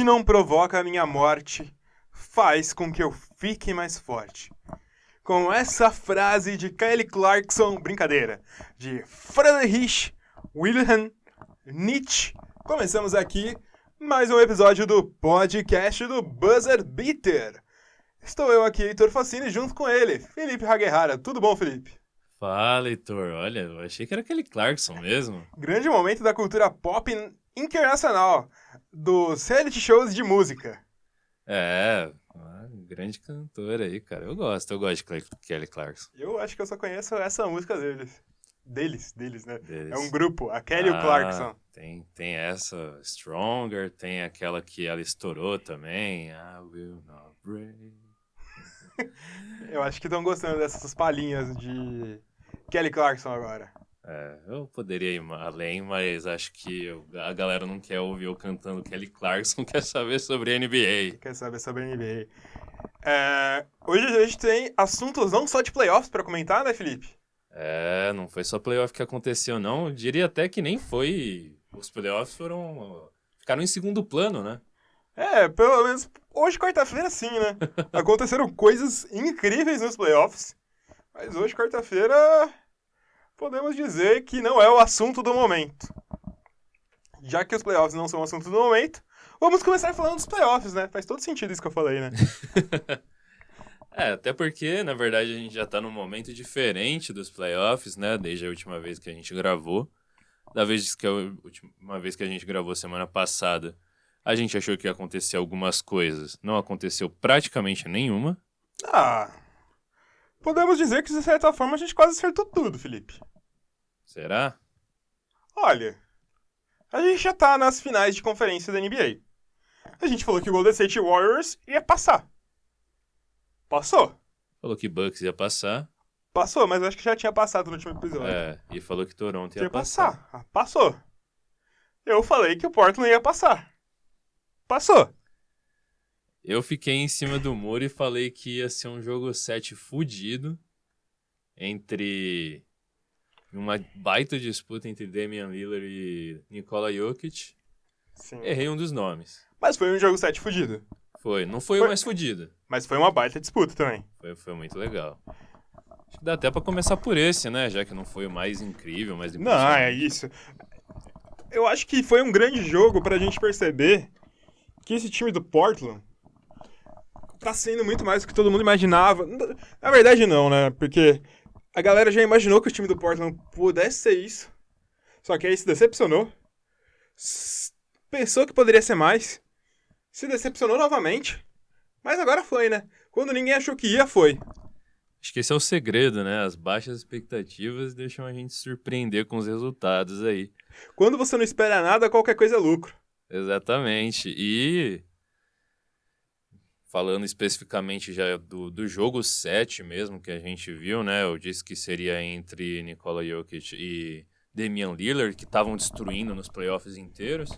não provoca a minha morte faz com que eu fique mais forte. Com essa frase de Kelly Clarkson, brincadeira, de Friedrich Wilhelm Nietzsche, começamos aqui mais um episódio do podcast do Buzzer Beater. Estou eu aqui, Heitor Facini, junto com ele, Felipe Haguerrara. Tudo bom, Felipe? Fala, Heitor. Olha, eu achei que era aquele Clarkson mesmo. Grande momento da cultura pop internacional, dos reality shows de música. É, uma grande cantora aí, cara. Eu gosto de Kelly Clarkson. Eu acho que eu só conheço essa música deles. Deles, né? Deles. É um grupo, a Kelly e o Clarkson. Tem essa, Stronger, tem aquela que ela estourou também, I Will Not Break. Eu acho que estão gostando dessas palhinhas de Kelly Clarkson agora. É, eu poderia ir além, mas acho que a galera não quer ouvir eu cantando Kelly Clarkson, quer saber sobre NBA. Quer saber sobre a NBA. Hoje a gente tem assuntos não só de playoffs pra comentar, né, Felipe? É, não foi só playoff que aconteceu, não. Eu diria até que nem foi. Os playoffs ficaram em segundo plano, né? Pelo menos hoje, quarta-feira, sim, né? Aconteceram coisas incríveis nos playoffs, mas hoje, quarta-feira, podemos dizer que não é o assunto do momento. Já que os playoffs não são o assunto do momento, vamos começar falando dos playoffs, né? Faz todo sentido isso que eu falei, né? Até porque, na verdade, a gente já tá num momento diferente dos playoffs, né? Desde a última vez que a gente gravou. Da vez que a última vez que a gente gravou semana passada, a gente achou que ia acontecer algumas coisas. Não aconteceu praticamente nenhuma. Podemos dizer que, de certa forma, a gente quase acertou tudo, Felipe. Será? Olha, a gente já tá nas finais de conferência da NBA. A gente falou que o Golden State Warriors ia passar. Passou. Falou que Bucks ia passar. Passou, mas eu acho que já tinha passado no último episódio. E falou que Toronto ia Ia passar. passar. Passou. Eu falei que o Portland ia passar. Passou. Eu fiquei em cima do muro e falei que ia ser um jogo 7 fudido entre uma baita disputa entre Damian Lillard e Nikola Jokic. Sim. Errei um dos nomes. Mas foi um jogo 7 fudido. Não foi o mais fudido. Mas foi uma baita disputa também. Foi muito legal. Acho que dá até pra começar por esse, né? Já que não foi o mais incrível, mais Não, é isso. Eu acho que foi um grande jogo pra gente perceber que esse time do Portland tá sendo muito mais do que todo mundo imaginava. Na verdade, não, né? Porque a galera já imaginou que o time do Portland pudesse ser isso. Só que aí se decepcionou. Pensou que poderia ser mais. Se decepcionou novamente. Mas agora foi, né? Quando ninguém achou que ia, foi. Acho que esse é o segredo, né? As baixas expectativas deixam a gente surpreender com os resultados aí. Quando você não espera nada, qualquer coisa é lucro. Exatamente. E falando especificamente já do jogo 7 mesmo que a gente viu, né? Eu disse que seria entre Nikola Jokic e Damian Lillard, que estavam destruindo nos playoffs inteiros.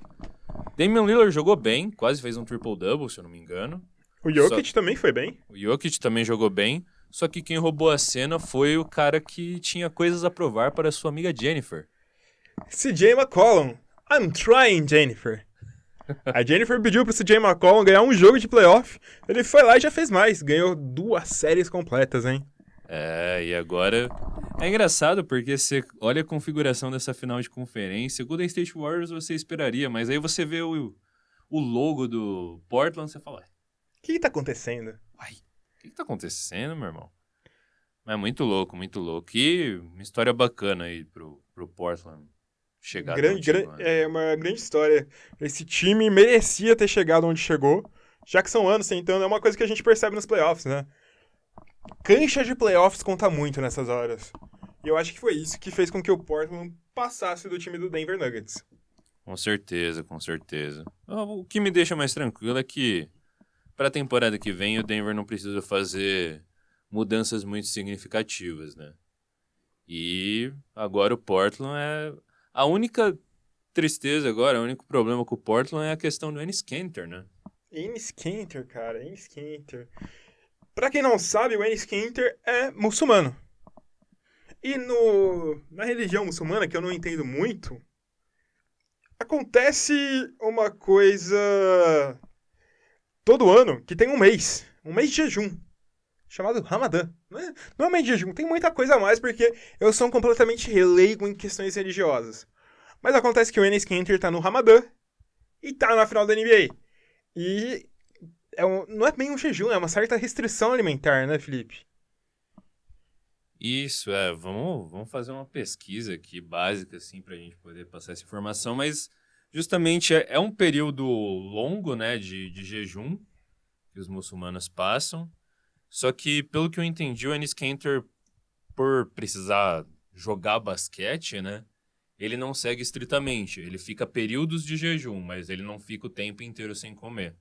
Damian Lillard jogou bem, quase fez um triple-double, se eu não me engano. O Jokic também foi bem. O Jokic também jogou bem, só que quem roubou a cena foi o cara que tinha coisas a provar para sua amiga Jennifer. CJ McCollum. I'm trying, Jennifer. A Jennifer pediu pro CJ McCollum ganhar um jogo de playoff. Ele foi lá e já fez mais. Ganhou 2 séries completas, hein? E agora... É engraçado porque você olha a configuração dessa final de conferência, Golden State Warriors você esperaria, mas aí você vê o logo do Portland, você fala... O que tá acontecendo? O que tá acontecendo, meu irmão? Mas é muito louco, muito louco. E uma história bacana aí pro Portland chegar É uma grande história. Esse time merecia ter chegado onde chegou, já que são anos tentando. É uma coisa que a gente percebe nos playoffs, né? Cancha de playoffs conta muito nessas horas. E eu acho que foi isso que fez com que o Portland passasse do time do Denver Nuggets. Com certeza, com certeza. O que me deixa mais tranquilo é que para a temporada que vem o Denver não precisa fazer mudanças muito significativas, né? E agora o Portland é... A única tristeza agora, o único problema com o Portland é a questão do Enes Kanter, né? Enes Kanter, cara, Enes Kanter. Pra quem não sabe, o Enes Kanter é muçulmano. E na religião muçulmana, que eu não entendo muito, acontece uma coisa todo ano que tem um mês de jejum, chamado Ramadã. Não é um mês de jejum, tem muita coisa a mais, porque eu sou completamente leigo em questões religiosas. Mas acontece que o Enes Kanter tá no Ramadã e tá na final da NBA. E não é bem um jejum, é uma certa restrição alimentar, né, Felipe? Isso, vamos fazer uma pesquisa aqui básica, assim, pra gente poder passar essa informação, mas justamente é um período longo, né, de jejum que os muçulmanos passam, só que, pelo que eu entendi, o Enes Kanter, por precisar jogar basquete, né, ele não segue estritamente, ele fica períodos de jejum, mas ele não fica o tempo inteiro sem comer.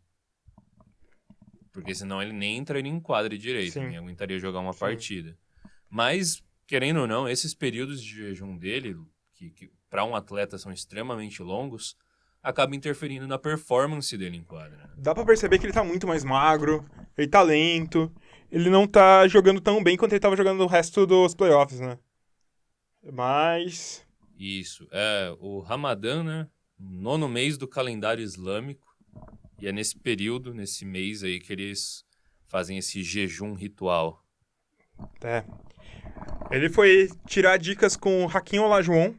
Porque senão ele nem entraria em quadra direito, Sim. nem aguentaria jogar uma partida. Mas, querendo ou não, esses períodos de jejum dele, que para um atleta são extremamente longos, acaba interferindo na performance dele em quadra. Né? Dá pra perceber que ele tá muito mais magro, ele tá lento, ele não tá jogando tão bem quanto ele tava jogando no resto dos playoffs, né? Mas... Isso. O Ramadã, né? 9º mês do calendário islâmico. E é nesse período, nesse mês aí, que eles fazem esse jejum ritual. Ele foi tirar dicas com o Hakim Olajuwon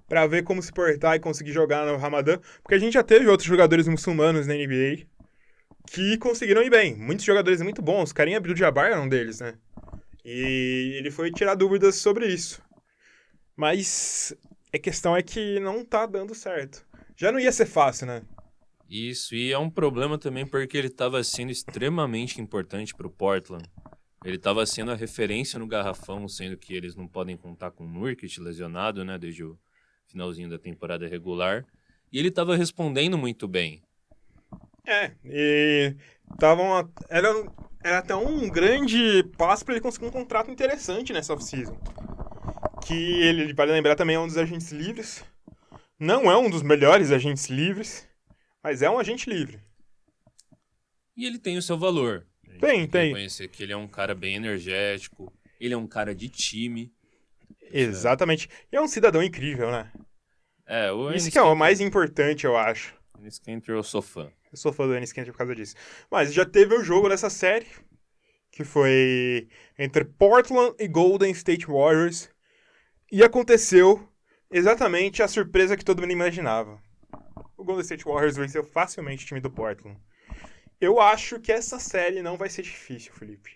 pra ver como se portar e conseguir jogar no Ramadã, porque a gente já teve outros jogadores muçulmanos na NBA que conseguiram ir bem. Muitos jogadores muito bons. Kareem Abdul-Jabbar era um deles, né? E ele foi tirar dúvidas sobre isso. Mas a questão é que não tá dando certo. Já não ia ser fácil, né? Isso, e é um problema também porque ele estava sendo extremamente importante para o Portland. Ele estava sendo a referência no garrafão, sendo que eles não podem contar com o Nurkic lesionado, né, desde o finalzinho da temporada regular. E ele estava respondendo muito bem. E era até um grande passo para ele conseguir um contrato interessante nessa off-season. Que ele, vale lembrar, também é um dos agentes livres. Não é um dos melhores agentes livres, mas é um agente livre. E ele tem o seu valor. Tem. Reconhecer que ele é um cara bem energético, ele é um cara de time. Exatamente. E é um cidadão incrível, né? Isso que é o mais importante, eu acho. Enes Kanter, eu sou fã. Eu sou fã do Enes Kanter por causa disso. Mas já teve o jogo dessa série, que foi entre Portland e Golden State Warriors. E aconteceu exatamente a surpresa que todo mundo imaginava. O Golden State Warriors venceu facilmente o time do Portland. Eu acho que essa série não vai ser difícil, Felipe.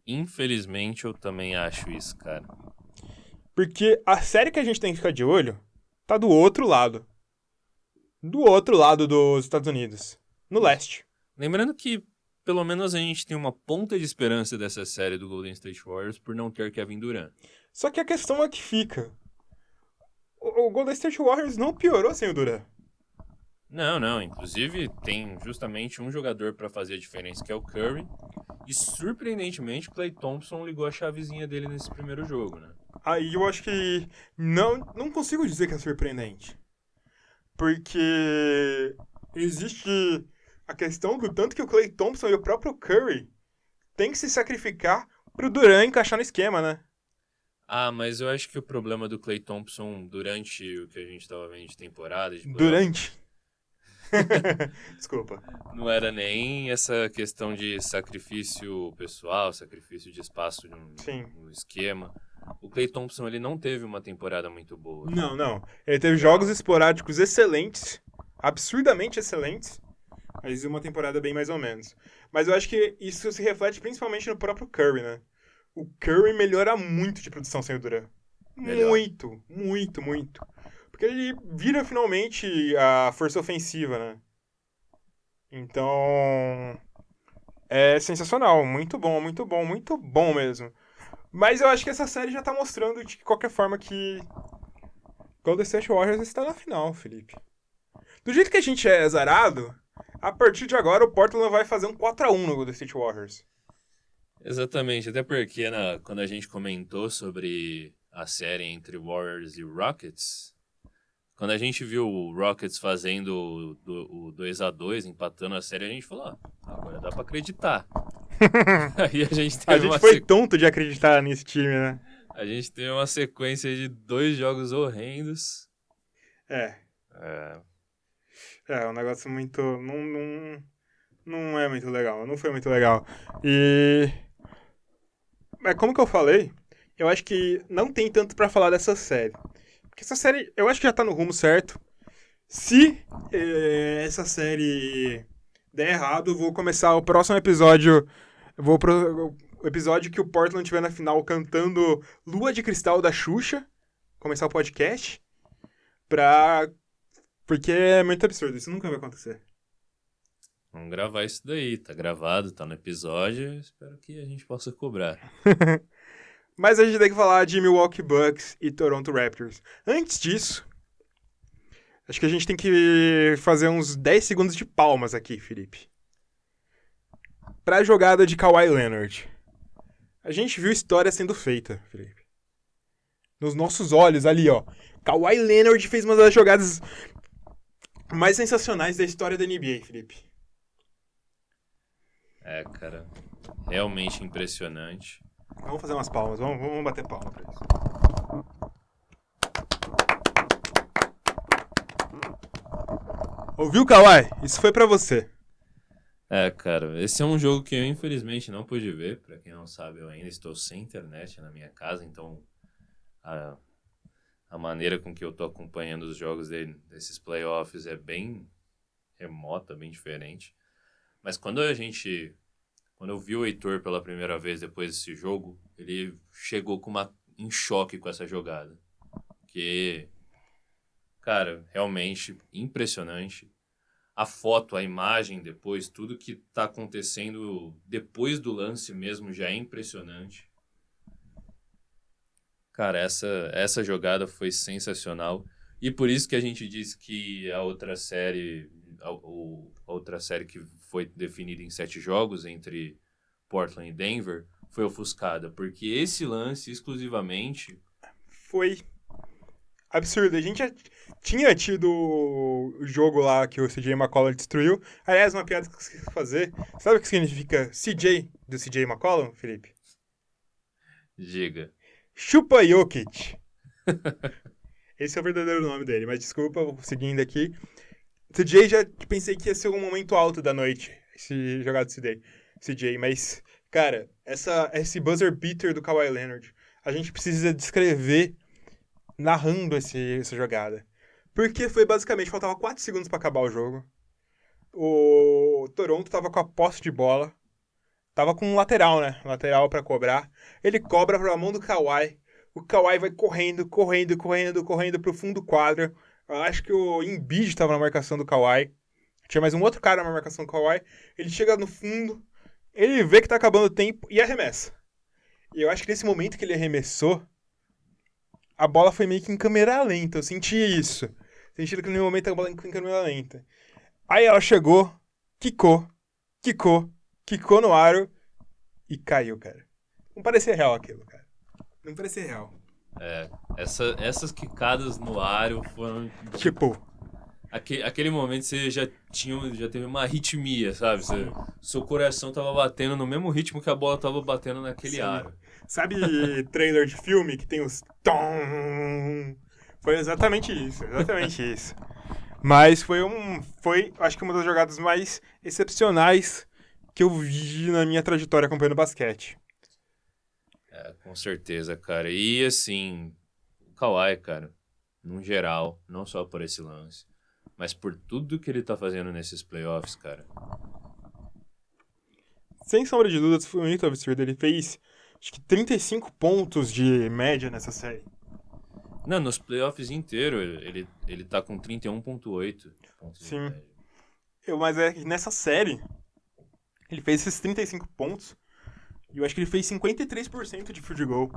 Infelizmente, eu também acho isso, cara. Porque a série que a gente tem que ficar de olho tá do outro lado. Do outro lado dos Estados Unidos. No leste. Lembrando que, pelo menos, a gente tem uma ponta de esperança dessa série do Golden State Warriors por não ter Kevin Durant. Só que a questão é que fica. O Golden State Warriors não piorou sem o Durant. Não. Inclusive, tem justamente um jogador pra fazer a diferença, que é o Curry. E, surpreendentemente, o Klay Thompson ligou a chavezinha dele nesse primeiro jogo, né? Aí eu acho que não consigo dizer que é surpreendente. Porque existe a questão do tanto que o Klay Thompson e o próprio Curry têm que se sacrificar pro Durant encaixar no esquema, né? Mas eu acho que o problema do Klay Thompson durante o que a gente estava vendo de temporada... Durante? Desculpa. Não era nem essa questão de sacrifício pessoal, sacrifício de espaço no esquema. O Klay Thompson, ele não teve uma temporada muito boa. Não. Ele teve jogos esporádicos excelentes, absurdamente excelentes, mas uma temporada bem mais ou menos. Mas eu acho que isso se reflete principalmente no próprio Curry, né? O Curry melhora muito de produção sem o Durant. Melhor. Muito. Porque ele vira finalmente a força ofensiva, né? Então, é sensacional. Muito bom mesmo. Mas eu acho que essa série já tá mostrando de qualquer forma que Golden State Warriors está na final, Felipe. Do jeito que a gente é azarado, a partir de agora o Portland vai fazer um 4-1 no Golden State Warriors. Exatamente, até porque quando a gente comentou sobre a série entre Warriors e Rockets, quando a gente viu o Rockets fazendo o 2-2, empatando a série, a gente falou, agora dá pra acreditar. Aí a gente foi tonto de acreditar nesse time, né? A gente teve uma sequência de 2 jogos horrendos. É um negócio muito... Não é muito legal. Não foi muito legal. E... Mas como que eu falei, eu acho que não tem tanto pra falar dessa série. Porque essa série, eu acho que já tá no rumo certo. Se essa série der errado, eu vou começar o próximo episódio. Eu vou pro o episódio que o Portland tiver na final cantando Lua de Cristal da Xuxa. Começar o podcast. Porque é muito absurdo, isso nunca vai acontecer. Vamos gravar isso daí, tá gravado, tá no episódio, espero que a gente possa cobrar. Mas a gente tem que falar de Milwaukee Bucks e Toronto Raptors. Antes disso, acho que a gente tem que fazer uns 10 segundos de palmas aqui, Felipe. Pra jogada de Kawhi Leonard. A gente viu história sendo feita, Felipe. Nos nossos olhos ali, ó. Kawhi Leonard fez uma das jogadas mais sensacionais da história da NBA, Felipe. É, cara, realmente impressionante. Vamos fazer umas palmas, vamos bater palma pra isso. Ouviu, Kawhi? Isso foi pra você. É, cara, esse é um jogo que eu infelizmente não pude ver. Pra quem não sabe, eu ainda estou sem internet na minha casa, então a maneira com que eu tô acompanhando os jogos desses playoffs é bem remota, bem diferente. Mas quando eu vi o Heitor pela primeira vez depois desse jogo, ele chegou em choque com essa jogada. Que, cara, realmente impressionante. A foto, a imagem depois, tudo que tá acontecendo depois do lance mesmo já é impressionante. Cara, essa jogada foi sensacional. E por isso que a gente diz que a outra série que foi definida em 7 jogos entre Portland e Denver foi ofuscada. Porque esse lance, exclusivamente... Foi absurdo. A gente já tinha tido o jogo lá que o CJ McCollum destruiu. Aliás, uma piada que eu esqueci de fazer. Sabe o que significa CJ do CJ McCollum, Felipe? Diga. Chupa Jokic. Esse é o verdadeiro nome dele, mas desculpa, vou seguindo aqui. CJ já pensei que ia ser um momento alto da noite, esse jogado CJ, mas, cara, esse buzzer beater do Kawhi Leonard, a gente precisa descrever narrando essa jogada. Porque foi basicamente, faltava 4 segundos pra acabar o jogo. O Toronto tava com a posse de bola. Tava com um lateral, né? Lateral pra cobrar. Ele cobra pra mão do Kawhi. O Kawhi vai correndo pro fundo do quadro. Eu acho que o Embiid tava na marcação do Kawhi. Tinha mais um outro cara na marcação do Kawhi. Ele chega no fundo. Ele vê que tá acabando o tempo e arremessa. E eu acho que nesse momento que ele arremessou, a bola foi meio que em câmera lenta. Eu senti isso. Senti que no momento a bola em câmera lenta. Aí ela chegou, quicou no aro e caiu, cara. Não parecia real aquilo, cara. Não parecia real. É, essas quicadas no aro foram... Tipo... Aquele momento você já teve uma arritmia, sabe? Seu coração tava batendo no mesmo ritmo que a bola tava batendo naquele Sim. aro. Sabe trailer de filme que tem os... Tom? Foi exatamente isso. Mas foi, acho que uma das jogadas mais excepcionais que eu vi na minha trajetória acompanhando basquete. É, com certeza, cara. E assim, o Kawhi, cara, no geral, não só por esse lance, mas por tudo que ele tá fazendo nesses playoffs, cara. Sem sombra de dúvidas, foi muito absurdo. Ele fez, acho que 35 pontos de média nessa série. Não, nos playoffs inteiro, ele tá com 31,8 pontos de média. Mas é que nessa série, ele fez esses 35 pontos e eu acho que ele fez 53% de field goal.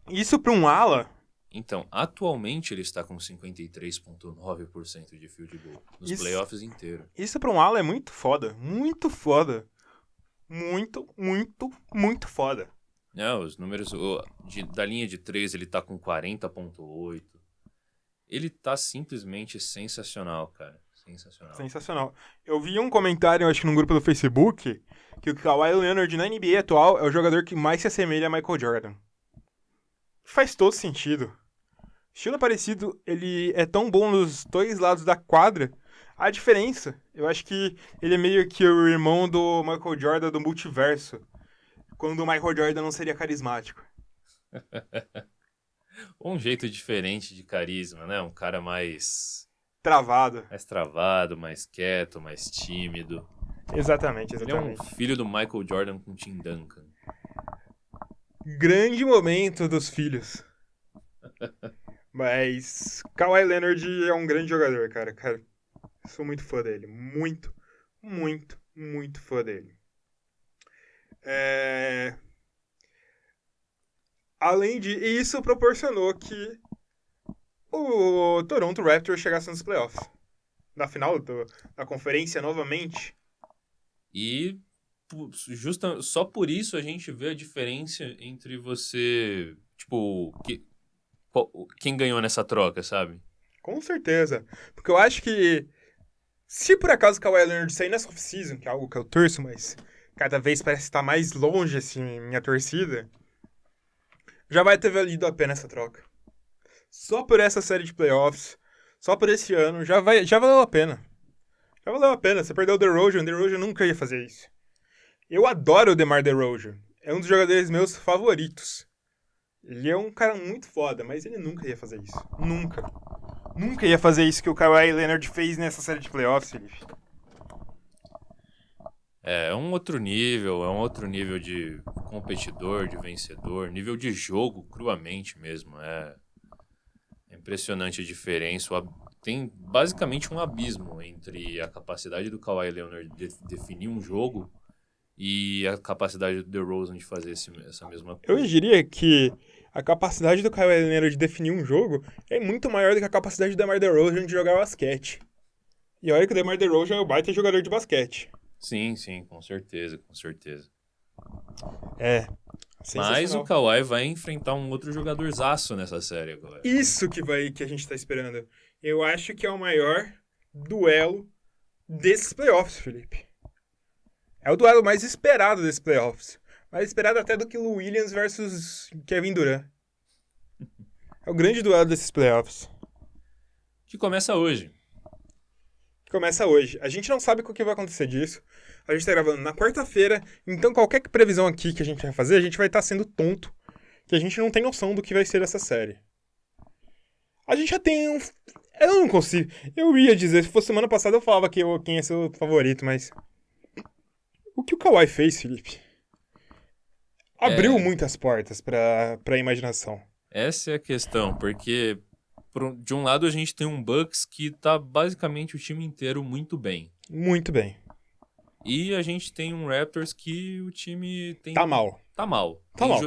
Isso pra um ala... Então, atualmente ele está com 53,9% de field goal nos playoffs inteiro. Isso pra um ala é muito foda. Muito foda. Muito foda. Não, os números da linha de 3 ele tá com 40,8. Ele tá simplesmente sensacional, cara. Sensacional. Eu vi um comentário, acho que num grupo do Facebook, que o Kawhi Leonard na NBA atual é o jogador que mais se assemelha a Michael Jordan. Faz todo sentido. Estilo parecido, ele é tão bom nos dois lados da quadra. A diferença, eu acho que ele é meio que o irmão do Michael Jordan do multiverso. Quando o Michael Jordan não seria carismático. Um jeito diferente de carisma, né? Um cara mais Travado. travado, mais quieto, mais tímido. Exatamente, Ele é um exatamente. filho do Michael Jordan com Tim Duncan. Grande momento dos filhos. Mas Kawhi Leonard é um grande jogador, cara. Sou muito fã dele. Muito, muito, muito fã dele. Além de isso, proporcionou que o Toronto Raptors chegasse nos playoffs. Na final da conferência, novamente. E só por isso a gente vê a diferença entre você... Tipo, quem ganhou nessa troca, sabe? Com certeza. Porque eu acho que se por acaso o Kawhi Leonard sair nessa off-season, que é algo que eu torço, mas cada vez parece estar mais longe, assim, minha torcida, já vai ter valido a pena essa troca. Só por essa série de playoffs, só por esse ano, já valeu a pena. Já valeu a pena. Você perdeu o DeRozan nunca ia fazer isso. Eu adoro o DeMar DeRozan. É um dos jogadores meus favoritos. Ele é um cara muito foda, mas ele nunca ia fazer isso. Nunca. Nunca ia fazer isso que o Kawhi Leonard fez nessa série de playoffs, Felipe. É um outro nível de competidor, de vencedor, nível de jogo, cruamente mesmo. É impressionante a diferença. Tem basicamente um abismo entre a capacidade do Kawhi Leonard de definir um jogo e a capacidade do DeRozan de fazer essa mesma coisa. Eu diria que a capacidade do Kawhi Leonard de definir um jogo é muito maior do que a capacidade do DeMar DeRozan de jogar basquete. E olha que o DeMar DeRozan é um baita jogador de basquete. Sim, com certeza. É. Mas o Kawhi vai enfrentar um outro jogadorzaço nessa série agora. Isso que a gente tá esperando. Eu acho que é o maior duelo desses playoffs, Felipe. É o duelo mais esperado desses playoffs. Mais esperado até do que o Williams versus Kevin Durant. É o grande duelo desses playoffs. Que começa hoje. Começa hoje. A gente não sabe o que vai acontecer disso. A gente tá gravando na quarta-feira, então qualquer previsão aqui que a gente vai fazer, a gente vai estar sendo tonto, que a gente não tem noção do que vai ser essa série. A gente já tem um... Eu não consigo... Eu ia dizer, se fosse semana passada eu falava que quem é seu favorito, mas... O que o Kawhi fez, Felipe? Abriu muitas portas pra imaginação. Essa é a questão, porque de um lado a gente tem um Bucks que tá basicamente o time inteiro muito bem. Muito bem. E a gente tem um Raptors que o time tem... Tá mal.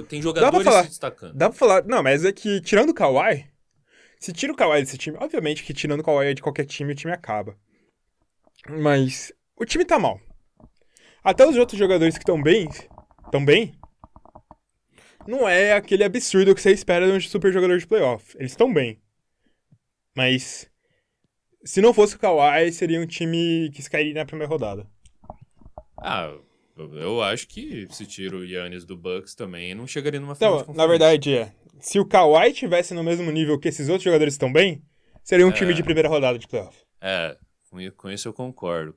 Tem jogadores se destacando. Dá pra falar... Não, mas é que tirando o Kawhi... Se tira o Kawhi desse time... Obviamente que tirando o Kawhi de qualquer time, o time acaba. Mas o time tá mal. Até os outros jogadores que estão bem... Não é aquele absurdo que você espera de um super jogador de playoff. Eles estão bem. Mas... Se não fosse o Kawhi, seria um time que cairia na primeira rodada. Eu acho que se tira o Giannis do Bucks também, não chegaria numa final de conferência. Na verdade, se o Kawhi tivesse no mesmo nível que esses outros jogadores estão bem, seria um time de primeira rodada de playoff. Com isso eu concordo,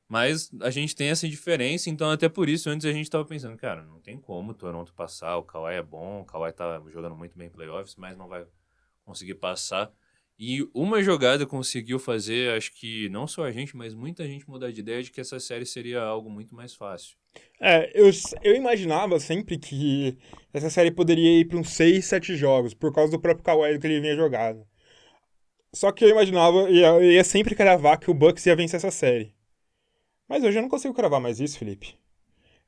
Mas a gente tem essa diferença, então até por isso antes a gente tava pensando, cara, não tem como o Toronto passar, o Kawhi é bom, o Kawhi tá jogando muito bem em playoffs, mas não vai conseguir passar. E uma jogada conseguiu fazer, acho que não só a gente, mas muita gente mudar de ideia de que essa série seria algo muito mais fácil. Eu imaginava sempre que essa série poderia ir para uns 6, 7 jogos, por causa do próprio Kawhi que ele vinha jogando. Só que eu imaginava, eu ia sempre cravar que o Bucks ia vencer essa série. Mas hoje eu não consigo cravar mais isso, Felipe.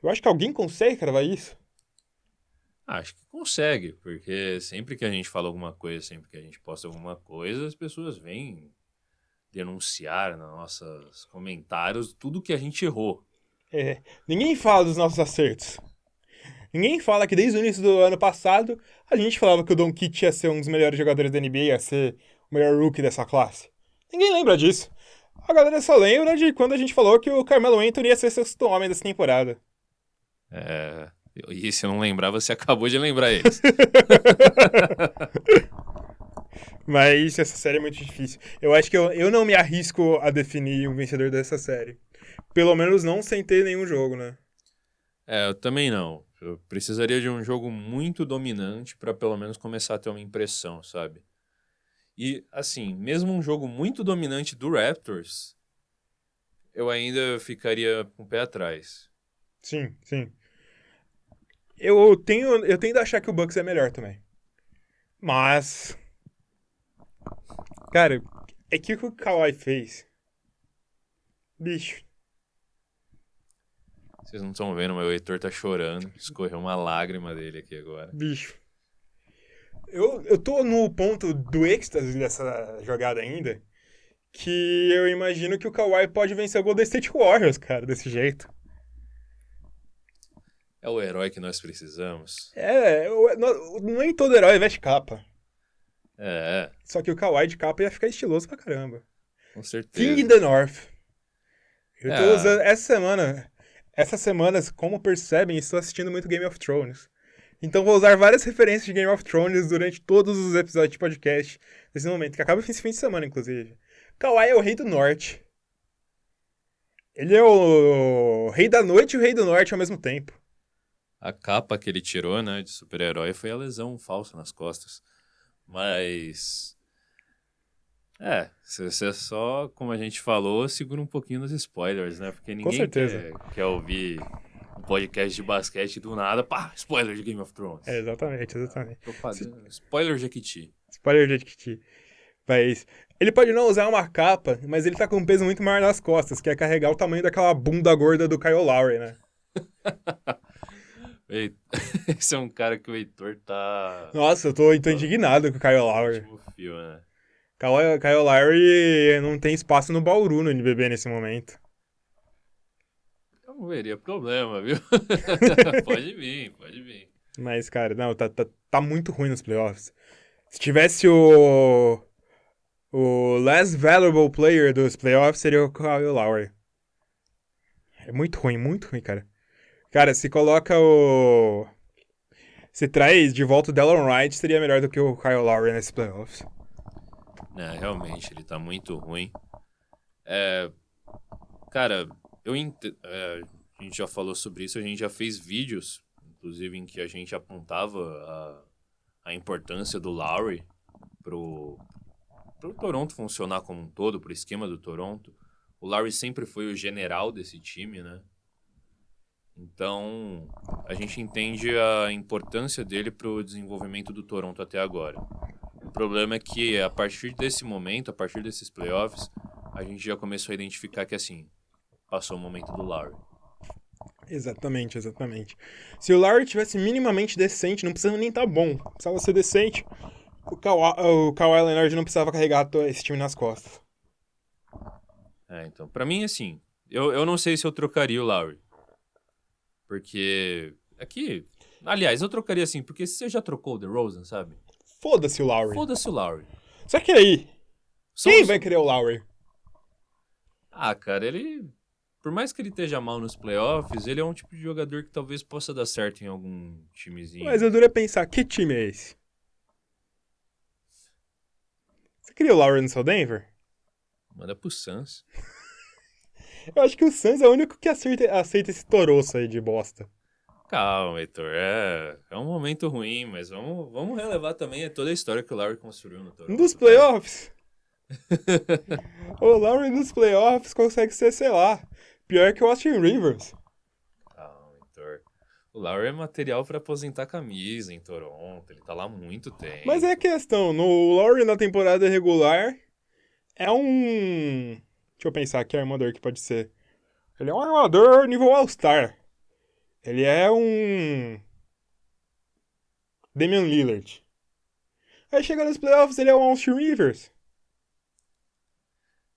Eu acho que alguém consegue cravar isso. Acho que consegue, porque sempre que a gente fala alguma coisa, sempre que a gente posta alguma coisa, as pessoas vêm denunciar nos nossos comentários tudo que a gente errou. Ninguém fala dos nossos acertos. Ninguém fala que desde o início do ano passado, a gente falava que o Doncic ia ser um dos melhores jogadores da NBA, ia ser o melhor rookie dessa classe. Ninguém lembra disso. A galera só lembra de quando a gente falou que o Carmelo Anthony ia ser sexto homem dessa temporada. E se eu não lembrar, você acabou de lembrar eles. Mas essa série é muito difícil. Eu acho que eu não me arrisco a definir um vencedor dessa série. Pelo menos não sem ter nenhum jogo, né? Eu também não. Eu precisaria de um jogo muito dominante para pelo menos começar a ter uma impressão, sabe? E, assim, mesmo um jogo muito dominante do Raptors, eu ainda ficaria com o pé atrás. Sim, sim. Eu tendo a achar que o Bucks é melhor também. Mas, cara, é que o que o Kawhi fez. Bicho, Vocês não estão vendo, mas o Heitor tá chorando. Escorreu uma lágrima dele aqui agora. bicho. Eu tô no ponto do êxtase dessa jogada ainda, que eu imagino que o Kawhi pode vencer o Golden State Warriors, cara, desse jeito. É o herói que nós precisamos. Nem todo herói veste capa. É, Só que o Kawhi de capa ia ficar estiloso pra caramba. com King in certeza. the North. Eu tô É, usando essas semanas, como percebem, estou assistindo muito Game of Thrones. Então vou usar várias referências de Game of Thrones durante todos os episódios de podcast nesse momento, que acaba esse fim de semana, inclusive. Kawhi é o rei do norte. Ele é o rei da noite e o rei do norte ao mesmo tempo. a capa que ele tirou, né, de super-herói foi a lesão falsa nas costas. Mas... se você só, como a gente falou, segura um pouquinho nos spoilers, né? Porque Com ninguém certeza. quer ouvir um podcast de basquete do nada. Pá, spoiler de Game of Thrones. Exatamente. Spoiler Jequiti. Spoiler de Adkit. Mas ele pode não usar uma capa, mas ele tá com um peso muito maior nas costas, que é carregar o tamanho daquela bunda gorda do Kyle Lowry, né? Esse é um cara que o Heitor tá Nossa, eu tô indignado com o Kyle no Lowry. último fio, né? Kyle Lowry não tem espaço no Bauru no NBB nesse momento. Eu não veria problema, viu? Pode vir, pode vir. Mas, cara, não, tá muito ruim nos playoffs. Se tivesse o less valuable player dos playoffs, seria o Kyle Lowry. É muito ruim, cara. Cara, se coloca o... Se traz de volta o Delon Wright, seria melhor do que o Kyle Lowry nesses playoffs. Realmente, ele tá muito ruim. Cara, a gente já falou sobre isso, a gente já fez vídeos, inclusive em que a gente apontava a importância do Lowry pro Toronto funcionar como um todo, pro esquema do Toronto. O Lowry sempre foi o general desse time, né? Então, a gente entende a importância dele pro desenvolvimento do Toronto até agora. O problema é que, a partir desse momento, a partir desses playoffs, a gente já começou a identificar que, assim, passou o momento do Lowry. Exatamente. Se o Lowry tivesse minimamente decente, não precisava nem estar bom, precisava ser decente, o Kawhi Leonard não precisava carregar esse time nas costas. Então, pra mim, assim, eu não sei se eu trocaria o Lowry. Porque, aliás, eu trocaria assim, porque você já trocou o DeRozan, sabe? Foda-se o Lowry. Foda-se o Lowry. Só que aí, São quem os- vai querer o Lowry? Cara, ele... Por mais que ele esteja mal nos playoffs, ele é um tipo de jogador que talvez possa dar certo em algum timezinho. Mas eu duro pensar, que time é esse? Você queria o Lowry no seu Denver? Manda pro Suns. Eu acho que o Suns é o único que aceita esse toroço aí de bosta. Calma, Heitor. É um momento ruim, mas vamos relevar também toda a história que o Lowry construiu no Toronto. Dos playoffs? O Lowry nos playoffs consegue ser, sei lá, pior que o Austin Rivers. Calma, Heitor. O Lowry é material pra aposentar camisa em Toronto. Ele tá lá há muito tempo. Mas é a questão, no Lowry na temporada regular é um... Deixa eu pensar que armador que pode ser. Ele é um armador nível All-Star. Ele é um... Damian Lillard. Aí chega nos playoffs, ele é um Austin Rivers.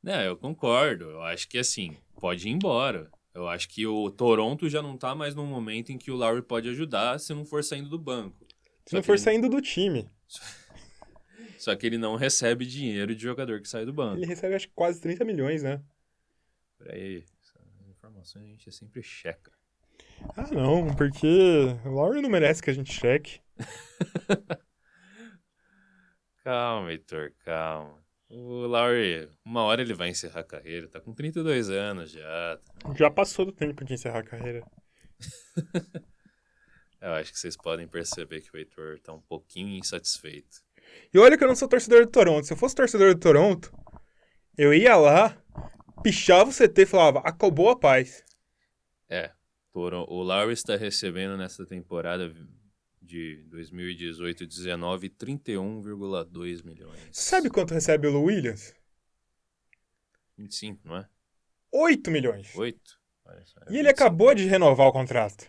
Eu concordo. Eu acho que, assim, pode ir embora. Eu acho que o Toronto já não tá mais num momento em que o Lowry pode ajudar se não for saindo do banco. Se não for saindo do time. Só que ele não recebe dinheiro de jogador que sai do banco. Ele recebe acho que quase 30 milhões, né? Peraí, essas informações a gente sempre checa. Ah, não, porque o Lowry não merece que a gente cheque. Calma, Heitor, calma. O Lowry, uma hora ele vai encerrar a carreira, tá com 32 anos já. Já passou do tempo de encerrar a carreira. Eu acho que vocês podem perceber que o Heitor tá um pouquinho insatisfeito. E olha que eu não sou torcedor do Toronto. Se eu fosse torcedor do Toronto, eu ia lá, pichava o CT e falava, acabou a paz. O Lowry está recebendo nessa temporada de 2018-19 31,2 milhões. Sabe quanto recebe o Lou Williams? 25, não é? 8 milhões. 8? Olha só, E ele acabou de renovar o contrato.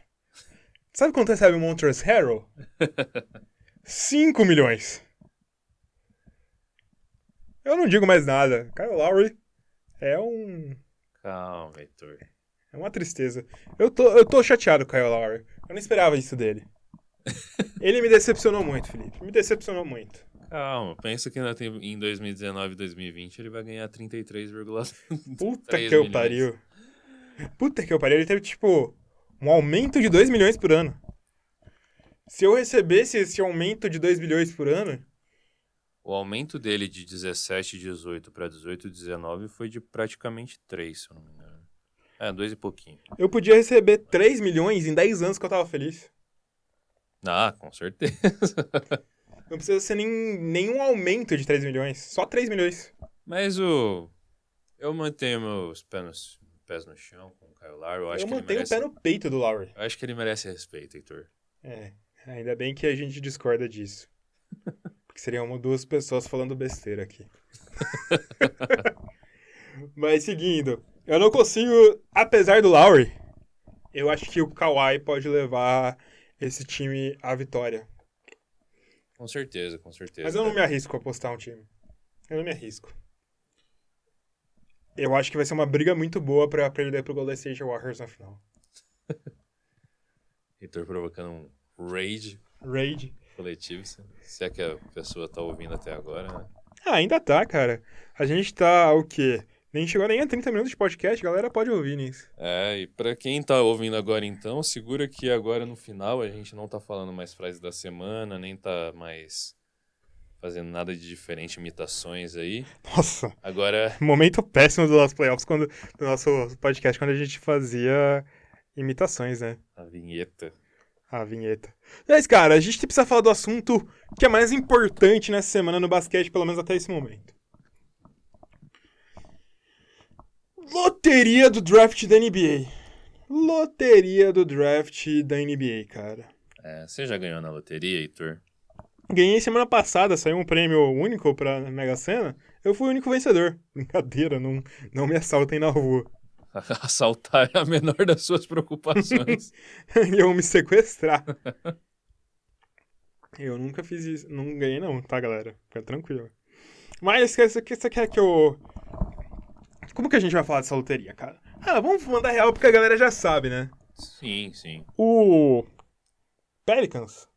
Sabe quanto recebe o Montrezl Harrell? 5 milhões. Eu não digo mais nada. Kyle Lowry é Calma, Heitor. é uma tristeza. Eu tô chateado com o Kyle Lowry. Eu não esperava isso dele. Ele me decepcionou muito, Felipe. Me decepcionou muito. Calma, pensa que em 2019 e 2020 ele vai ganhar 33,3 Puta que eu pariu. Puta que eu pariu. Ele teve, tipo, um aumento de 2 milhões por ano. Se eu recebesse esse aumento de 2 milhões por ano... O aumento dele de 17 e 18 para 18 e 19 foi de praticamente 3, se eu não me engano. 2 e pouquinho. Eu podia receber 3 milhões em 10 anos que eu tava feliz. Ah, com certeza. Não precisa ser nenhum aumento de 3 milhões. Só 3 milhões. Mas eu mantenho meus pés no chão com o Kyle Lowry. Eu mantenho o pé no peito do Lowry. Eu acho que ele merece respeito, Heitor. Ainda bem que a gente discorda disso. Porque seria uma ou duas pessoas falando besteira aqui. Mas seguindo, eu não consigo, apesar do Lowry, eu acho que o Kawhi pode levar esse time à vitória. Com certeza, com certeza. Mas eu não me arrisco a apostar um time. Eu não me arrisco. Eu acho que vai ser uma briga muito boa pra perder pro Golden State Warriors na final. Heitor provocando um rage coletivo, se é que a pessoa tá ouvindo até agora, né? Ainda tá, cara. A gente tá, o quê? Nem chegou nem a 30 minutos de podcast, a galera pode ouvir nisso. E pra quem tá ouvindo agora então, segura que agora no final a gente não tá falando mais frases da semana, nem tá mais fazendo nada de diferente, imitações aí. Nossa. Agora... Momento péssimo do nosso playoffs, do nosso podcast, quando a gente fazia imitações, né? A vinheta. Mas, cara, a gente precisa falar do assunto que é mais importante nessa semana no basquete, pelo menos até esse momento. Loteria do draft da NBA. Cara. Você já ganhou na loteria, Heitor? Ganhei semana passada, saiu um prêmio único pra Mega Sena. Eu fui o único vencedor. Brincadeira, não me assaltem na rua. Assaltar é a menor das suas preocupações. Iam me sequestrar. Eu nunca fiz isso. Não ganhei não, tá, galera? Fica tranquilo. Mas você quer que eu... Como que a gente vai falar dessa loteria, cara? Vamos mandar real porque a galera já sabe, né? Sim. O Pelicans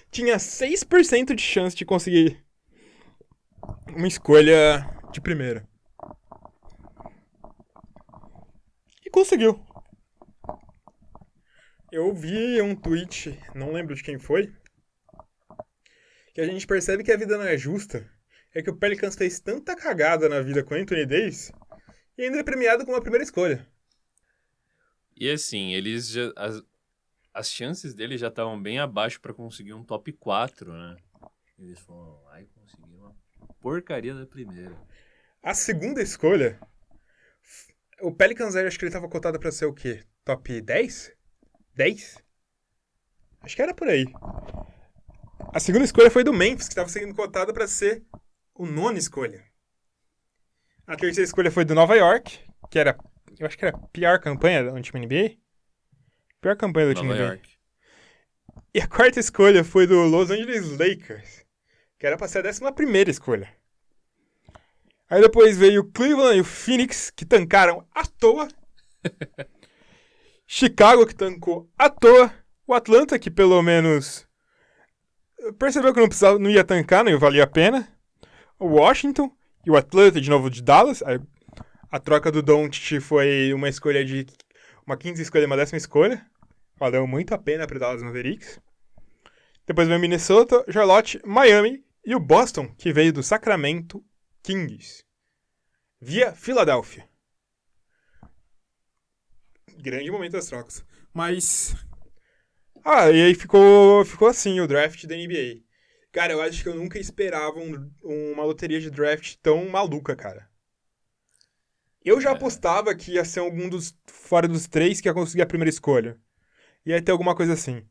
tinha 6% de chance de conseguir uma escolha de primeira. E conseguiu. Eu vi um tweet, não lembro de quem foi, que a gente percebe que a vida não é justa. É que o Pelicans fez tanta cagada na vida com Anthony Davis e ainda é premiado com uma primeira escolha. E assim, eles já... As chances deles já estavam bem abaixo pra conseguir um top 4, né? Eles foram lá e conseguiram uma porcaria da primeira. A segunda escolha, o Pelicans, acho que ele tava cotado pra ser o quê? Top 10? 10? Acho que era por aí. A segunda escolha foi do Memphis, que tava sendo cotado pra ser o nona escolha. A terceira escolha foi do Nova York, que era, eu acho que era a pior campanha do time NBA. Pior campanha do time Nova NBA. York. E a quarta escolha foi do Los Angeles Lakers, que era pra ser a 11ª escolha. Aí depois veio o Cleveland e o Phoenix, que tancaram à toa. Chicago, que tancou à toa. O Atlanta, que pelo menos percebeu que não ia tancar, não valia a pena. O Washington e o Atlanta, de novo, de Dallas. Aí, a troca do Doncic foi uma escolha de... uma 15ª escolha e uma 10ª escolha. Valeu muito a pena para Dallas Mavericks. Depois vem Minnesota, Charlotte, Miami e o Boston, que veio do Sacramento Kings. Via Filadélfia. Grande momento das trocas. Mas... e aí ficou assim o draft da NBA. Cara, eu acho que eu nunca esperava uma loteria de draft tão maluca, cara. Eu já apostava que ia ser algum dos fora dos 3 que ia conseguir a primeira escolha. Ia ter alguma coisa assim.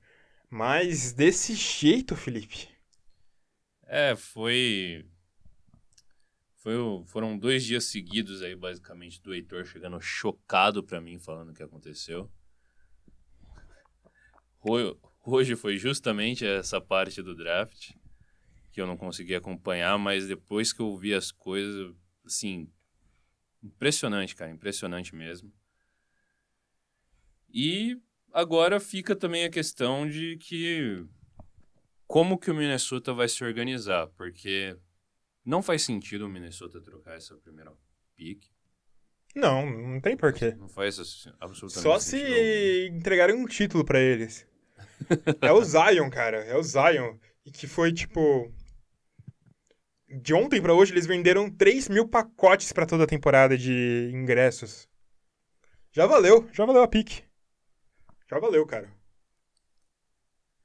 Mas desse jeito, Felipe... Foram 2 dias seguidos aí, basicamente, do Heitor chegando chocado pra mim, falando o que aconteceu. Hoje foi justamente essa parte do draft que eu não consegui acompanhar, mas depois que eu vi as coisas, assim, impressionante, cara, impressionante mesmo. E agora fica também a questão de que como que o Minnesota vai se organizar, porque não faz sentido o Minnesota trocar essa primeira pick. Não tem porquê. Não faz absolutamente Só sentido se entregarem um título pra eles. É o Zion, cara. É o Zion. E que foi, tipo... De ontem pra hoje, eles venderam 3.000 pacotes pra toda a temporada de ingressos. Já valeu a pique. Já valeu, cara.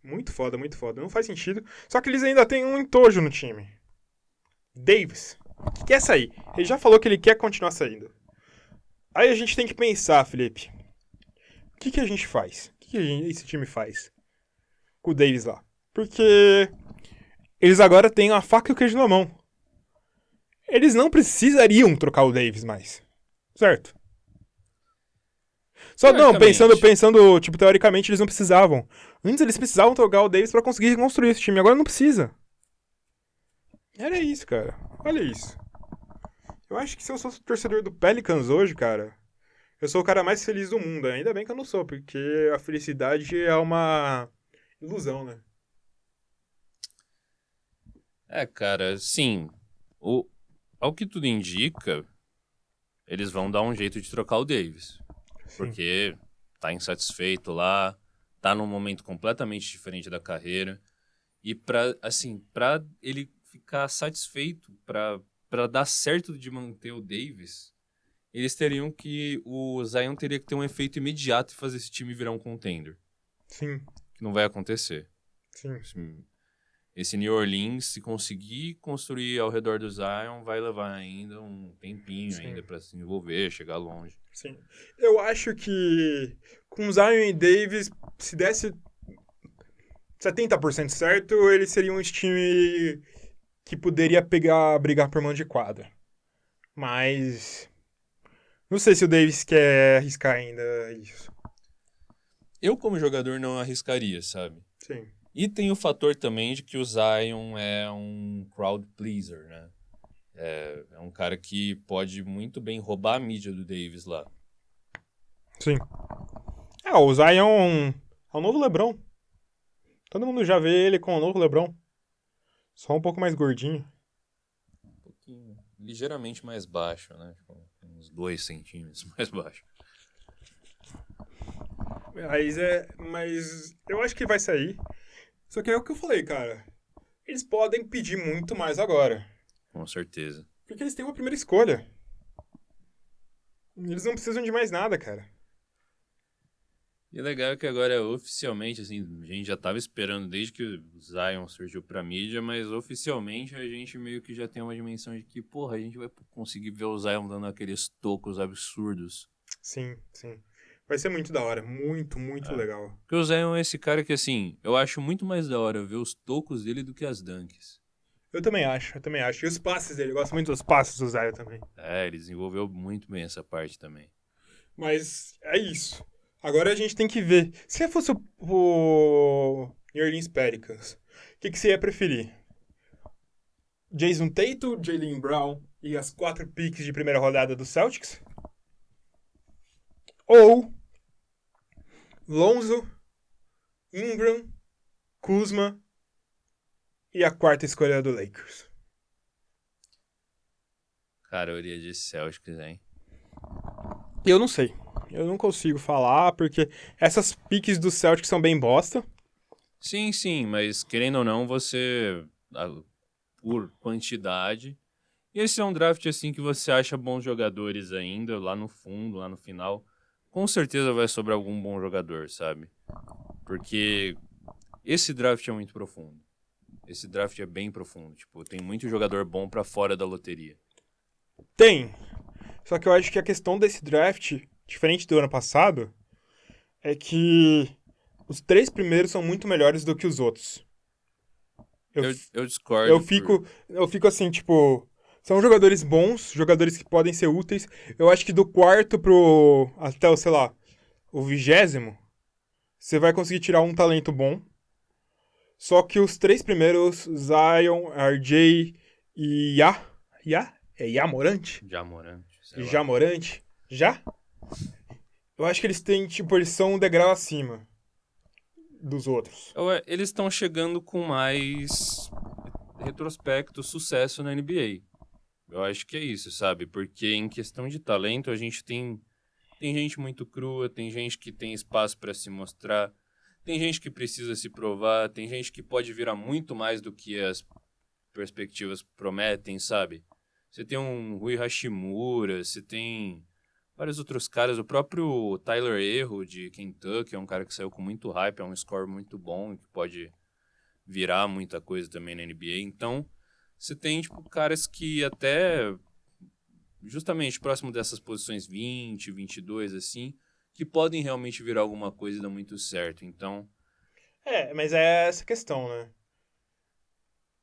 Muito foda, muito foda. Não faz sentido. Só que eles ainda têm um entojo no time. Davis, que quer sair. Ele já falou que ele quer continuar saindo. Aí a gente tem que pensar, Felipe. O que a gente faz? O que esse time faz com o Davis lá? Porque eles agora têm a faca e o queijo na mão. Eles não precisariam trocar o Davis mais. Certo? Só não, pensando, tipo, teoricamente eles não precisavam. Antes eles precisavam trocar o Davis pra conseguir reconstruir esse time. Agora não precisa. Era isso, cara. Olha isso. Eu acho que se eu sou torcedor do Pelicans hoje, cara, eu sou o cara mais feliz do mundo. Ainda bem que eu não sou, porque a felicidade é uma ilusão, né? Cara, sim. Ao que tudo indica, eles vão dar um jeito de trocar o Davis. Sim. Porque tá insatisfeito lá, tá num momento completamente diferente da carreira. E pra ele ficar satisfeito, pra dar certo de manter o Davis, o Zion teria que ter um efeito imediato e fazer esse time virar um contender. Sim. Que não vai acontecer. Sim. Esse New Orleans, se conseguir construir ao redor do Zion, vai levar ainda um tempinho ainda pra se desenvolver, chegar longe. Sim. Eu acho que com Zion e Davis, se desse 70% certo, eles seriam um time que poderia brigar por mão de quadra. Mas não sei se o Davis quer arriscar ainda isso. Eu, como jogador, não arriscaria, sabe? Sim. E tem o fator também de que o Zion é um crowd pleaser, né? É um cara que pode muito bem roubar a mídia do Davis lá. Sim. O Zion é o novo LeBron. Todo mundo já vê ele com o novo LeBron. Só um pouco mais gordinho. Um pouquinho, ligeiramente mais baixo, né? Uns 2 centímetros mais baixo. Mas eu acho que vai sair. Só que é o que eu falei, cara. Eles podem pedir muito mais agora. Com certeza. Porque eles têm uma primeira escolha. Eles não precisam de mais nada, cara. E o legal é que agora, oficialmente, assim, a gente já tava esperando desde que o Zion surgiu pra mídia, mas oficialmente a gente meio que já tem uma dimensão de que, porra, a gente vai conseguir ver o Zion dando aqueles tocos absurdos. Sim. Vai ser muito da hora. Muito legal. Porque o Zion é esse cara que, assim, eu acho muito mais da hora ver os tocos dele do que as dunks. Eu também acho. E os passes dele, eu gosto muito dos passes do Zion também. Ele desenvolveu muito bem essa parte também. Mas é isso. Agora a gente tem que ver. Se fosse o New Orleans Pelicans, o que você ia preferir? Jason Tatum, Jaylen Brown e as 4 picks de primeira rodada do Celtics? Ou Lonzo, Ingram, Kuzma e a 4ª escolha do Lakers? Cara, eu iria de Celtics, hein? Eu não sei. Eu não consigo falar, porque essas piques do Celtics são bem bosta. Sim, sim, mas querendo ou não, por quantidade. E esse é um draft assim que você acha bons jogadores ainda, lá no fundo, lá no final. Com certeza vai sobrar algum bom jogador, sabe? Porque esse draft é muito profundo. Esse draft é bem profundo. Tipo, tem muito jogador bom pra fora da loteria. Tem. Só que eu acho que a questão desse draft, diferente do ano passado, é que os 3 primeiros são muito melhores do que os outros. Eu, Eu eu discordo fico, eu fico assim, tipo, são jogadores bons, jogadores que podem ser úteis. Eu acho que do quarto pro até o, sei lá, o 20º, você vai conseguir tirar um talento bom. Só que os 3 primeiros, Zion, RJ e Ya? É Yamorante? Jamorant, sei lá. Jamorante? Já? Eu acho que eles têm, tipo, eles são um degrau acima dos outros. Eles estão chegando com mais retrospecto, sucesso na NBA. Eu acho que é isso, sabe? Porque em questão de talento, a gente tem gente muito crua, tem gente que tem espaço para se mostrar, tem gente que precisa se provar, tem gente que pode virar muito mais do que as perspectivas prometem, sabe? Você tem um Rui Hashimura, você tem vários outros caras, o próprio Tyler Herro de Kentucky é um cara que saiu com muito hype, é um score muito bom, que pode virar muita coisa também na NBA. Então, você tem tipo caras que até justamente próximo dessas posições 20, 22 assim, que podem realmente virar alguma coisa e dar muito certo. Então, Mas é essa questão, né?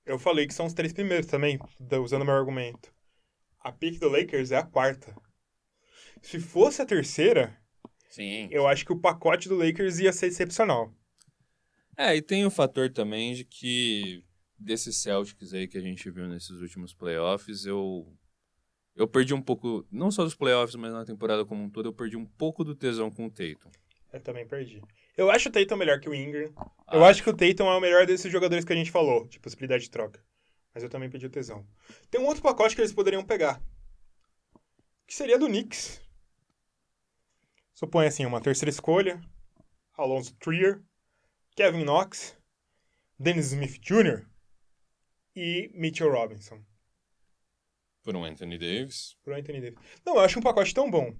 Eu falei que são os 3 primeiros também, usando meu argumento. A pick do Lakers é a quarta. Se fosse a terceira, sim. eu acho que o pacote do Lakers ia ser excepcional. E tem o fator também de que desses Celtics aí que a gente viu nesses últimos playoffs, eu perdi um pouco, não só dos playoffs, mas na temporada como um todo, eu perdi um pouco do tesão com o Tatum. Eu também perdi. Eu acho o Tatum melhor que o Ingram. Eu acho que o Tatum é o melhor desses jogadores que a gente falou, de possibilidade de troca. Mas eu também perdi o tesão. Tem um outro pacote que eles poderiam pegar, que seria do Knicks. Supõe assim, uma terceira escolha, Alonso Trier, Kevin Knox, Dennis Smith Jr. e Mitchell Robinson. Por um Anthony Davis. Pro Anthony Davis. Não, eu acho um pacote tão bom.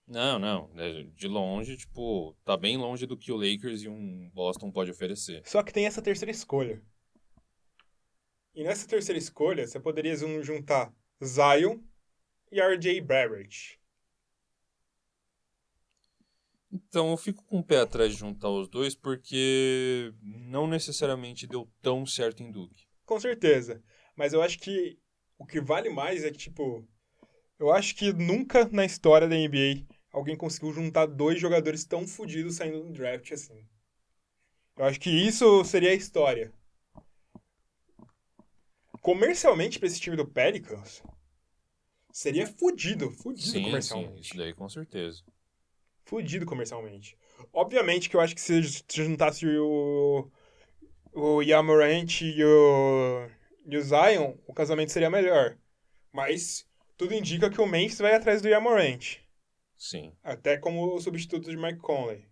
Não. De longe, tipo, tá bem longe do que o Lakers e um Boston pode oferecer. Só que tem essa terceira escolha. E nessa terceira escolha, você poderia juntar Zion e RJ Barrett. Então eu fico com o pé atrás de juntar os dois porque não necessariamente deu tão certo em Duke. Com certeza. Mas eu acho que o que vale mais é que, tipo, eu acho que nunca na história da NBA alguém conseguiu juntar 2 jogadores tão fodidos saindo do draft assim. Eu acho que isso seria a história. Comercialmente, pra esse time do Pelicans, seria fodido comercialmente. Sim, isso daí com certeza. Fudido comercialmente. Obviamente que eu acho que se juntasse o Yamorant e o Zion, o casamento seria melhor. Mas tudo indica que o Memphis vai atrás do Yamorant. Sim. Até como substituto de Mike Conley.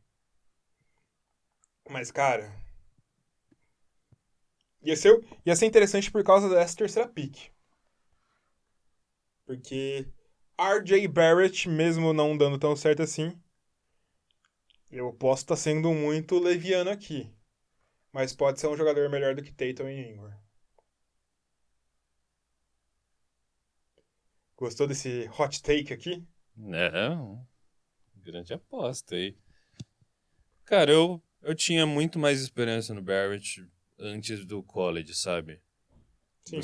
Mas, cara... Ia ser interessante por causa dessa terceira pick. Porque RJ Barrett, mesmo não dando tão certo assim, eu posso estar sendo muito leviano aqui. Mas pode ser um jogador melhor do que Tatum e Ingram. Gostou desse hot take aqui? Grande aposta aí. Cara, eu tinha muito mais esperança no Barrett antes do college, sabe? Sim.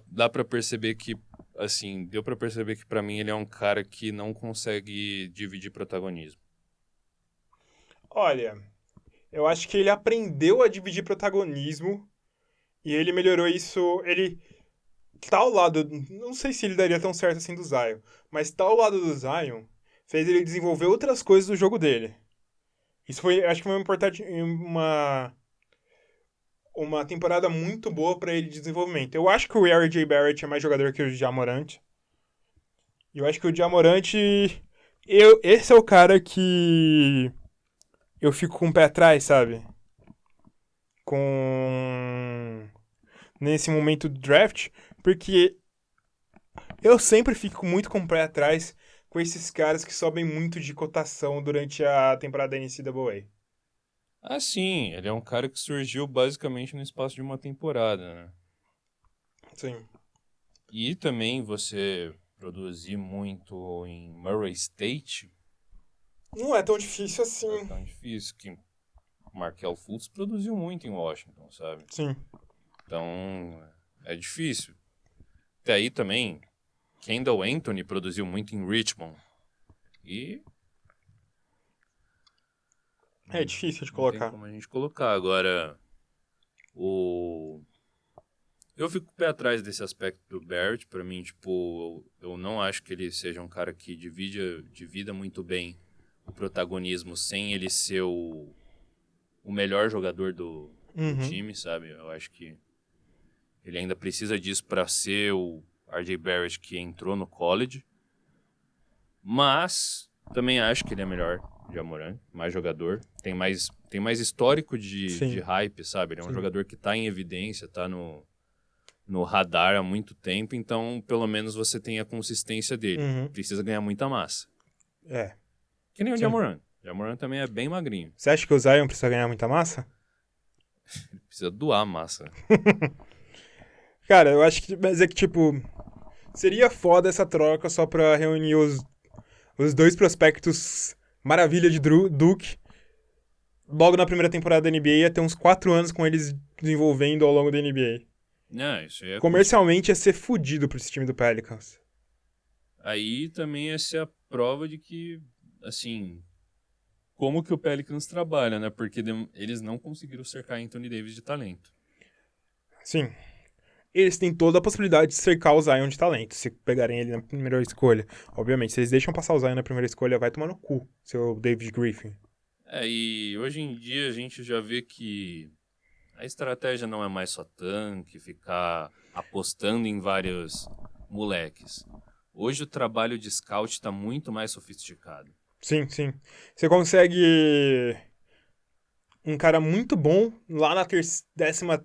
Dá pra perceber que, assim, deu pra perceber que pra mim ele é um cara que não consegue dividir protagonismo. Olha, eu acho que ele aprendeu a dividir protagonismo e ele melhorou isso. Ele tá ao lado. Não sei se ele daria tão certo assim do Zion, mas tá ao lado do Zion fez ele desenvolver outras coisas do jogo dele. Isso foi, acho que foi uma temporada muito boa pra ele de desenvolvimento. Eu acho que o R.J. Barrett é mais jogador que o Ja Morant. E eu acho que o Ja Morant. Esse é o cara que eu fico com o pé atrás, sabe? nesse momento do draft, porque eu sempre fico muito com o pé atrás com esses caras que sobem muito de cotação durante a temporada da NCAA. Ah, sim, ele é um cara que surgiu basicamente no espaço de uma temporada, né? Sim. E também você produzir muito em Murray State Não é tão difícil não assim. é tão difícil, que Markelle Fultz produziu muito em Washington, sabe? Sim. Então, é difícil. Até aí também, Kendall Anthony produziu muito em Richmond. E É difícil de não colocar. tem como a gente colocar. Agora, eu fico com o pé atrás desse aspecto do Barrett. Pra mim, tipo, eu não acho que ele seja um cara que divida muito bem o protagonismo sem ele ser o melhor jogador do time, sabe? Eu acho que ele ainda precisa disso pra ser o RJ Barrett que entrou no college. Mas também acho que ele é melhor de Ja-Morant, mais jogador. Tem mais histórico de hype, sabe? Ele é um jogador que tá em evidência, tá no radar há muito tempo, então pelo menos você tem a consistência dele. Precisa ganhar muita massa. É. Que nem o Ja-Morant. Ja-Morant também é bem magrinho. Você acha que o Zion precisa ganhar muita massa? Precisa doar massa. Cara, eu acho que... Mas é que, tipo... Seria foda essa troca só pra reunir os dois prospectos maravilha de Duke. Logo na primeira temporada da NBA, ia ter uns 4 anos com eles desenvolvendo ao longo da NBA. Não, isso aí é Comercialmente ia ser fudido pra esse time do Pelicans. Aí também essa é a prova de que, assim, como que o Pelicans trabalha, né? Porque eles não conseguiram cercar Anthony Davis de talento. Sim. Eles têm toda a possibilidade de cercar o Zion de talento, se pegarem ele na primeira escolha. Obviamente, se eles deixam passar o Zion na primeira escolha, vai tomar no cu, seu David Griffin. E hoje em dia a gente já vê que a estratégia não é mais só tanque, ficar apostando em vários moleques. Hoje o trabalho de scout está muito mais sofisticado. Sim, sim. Você consegue um cara muito bom lá na 19ª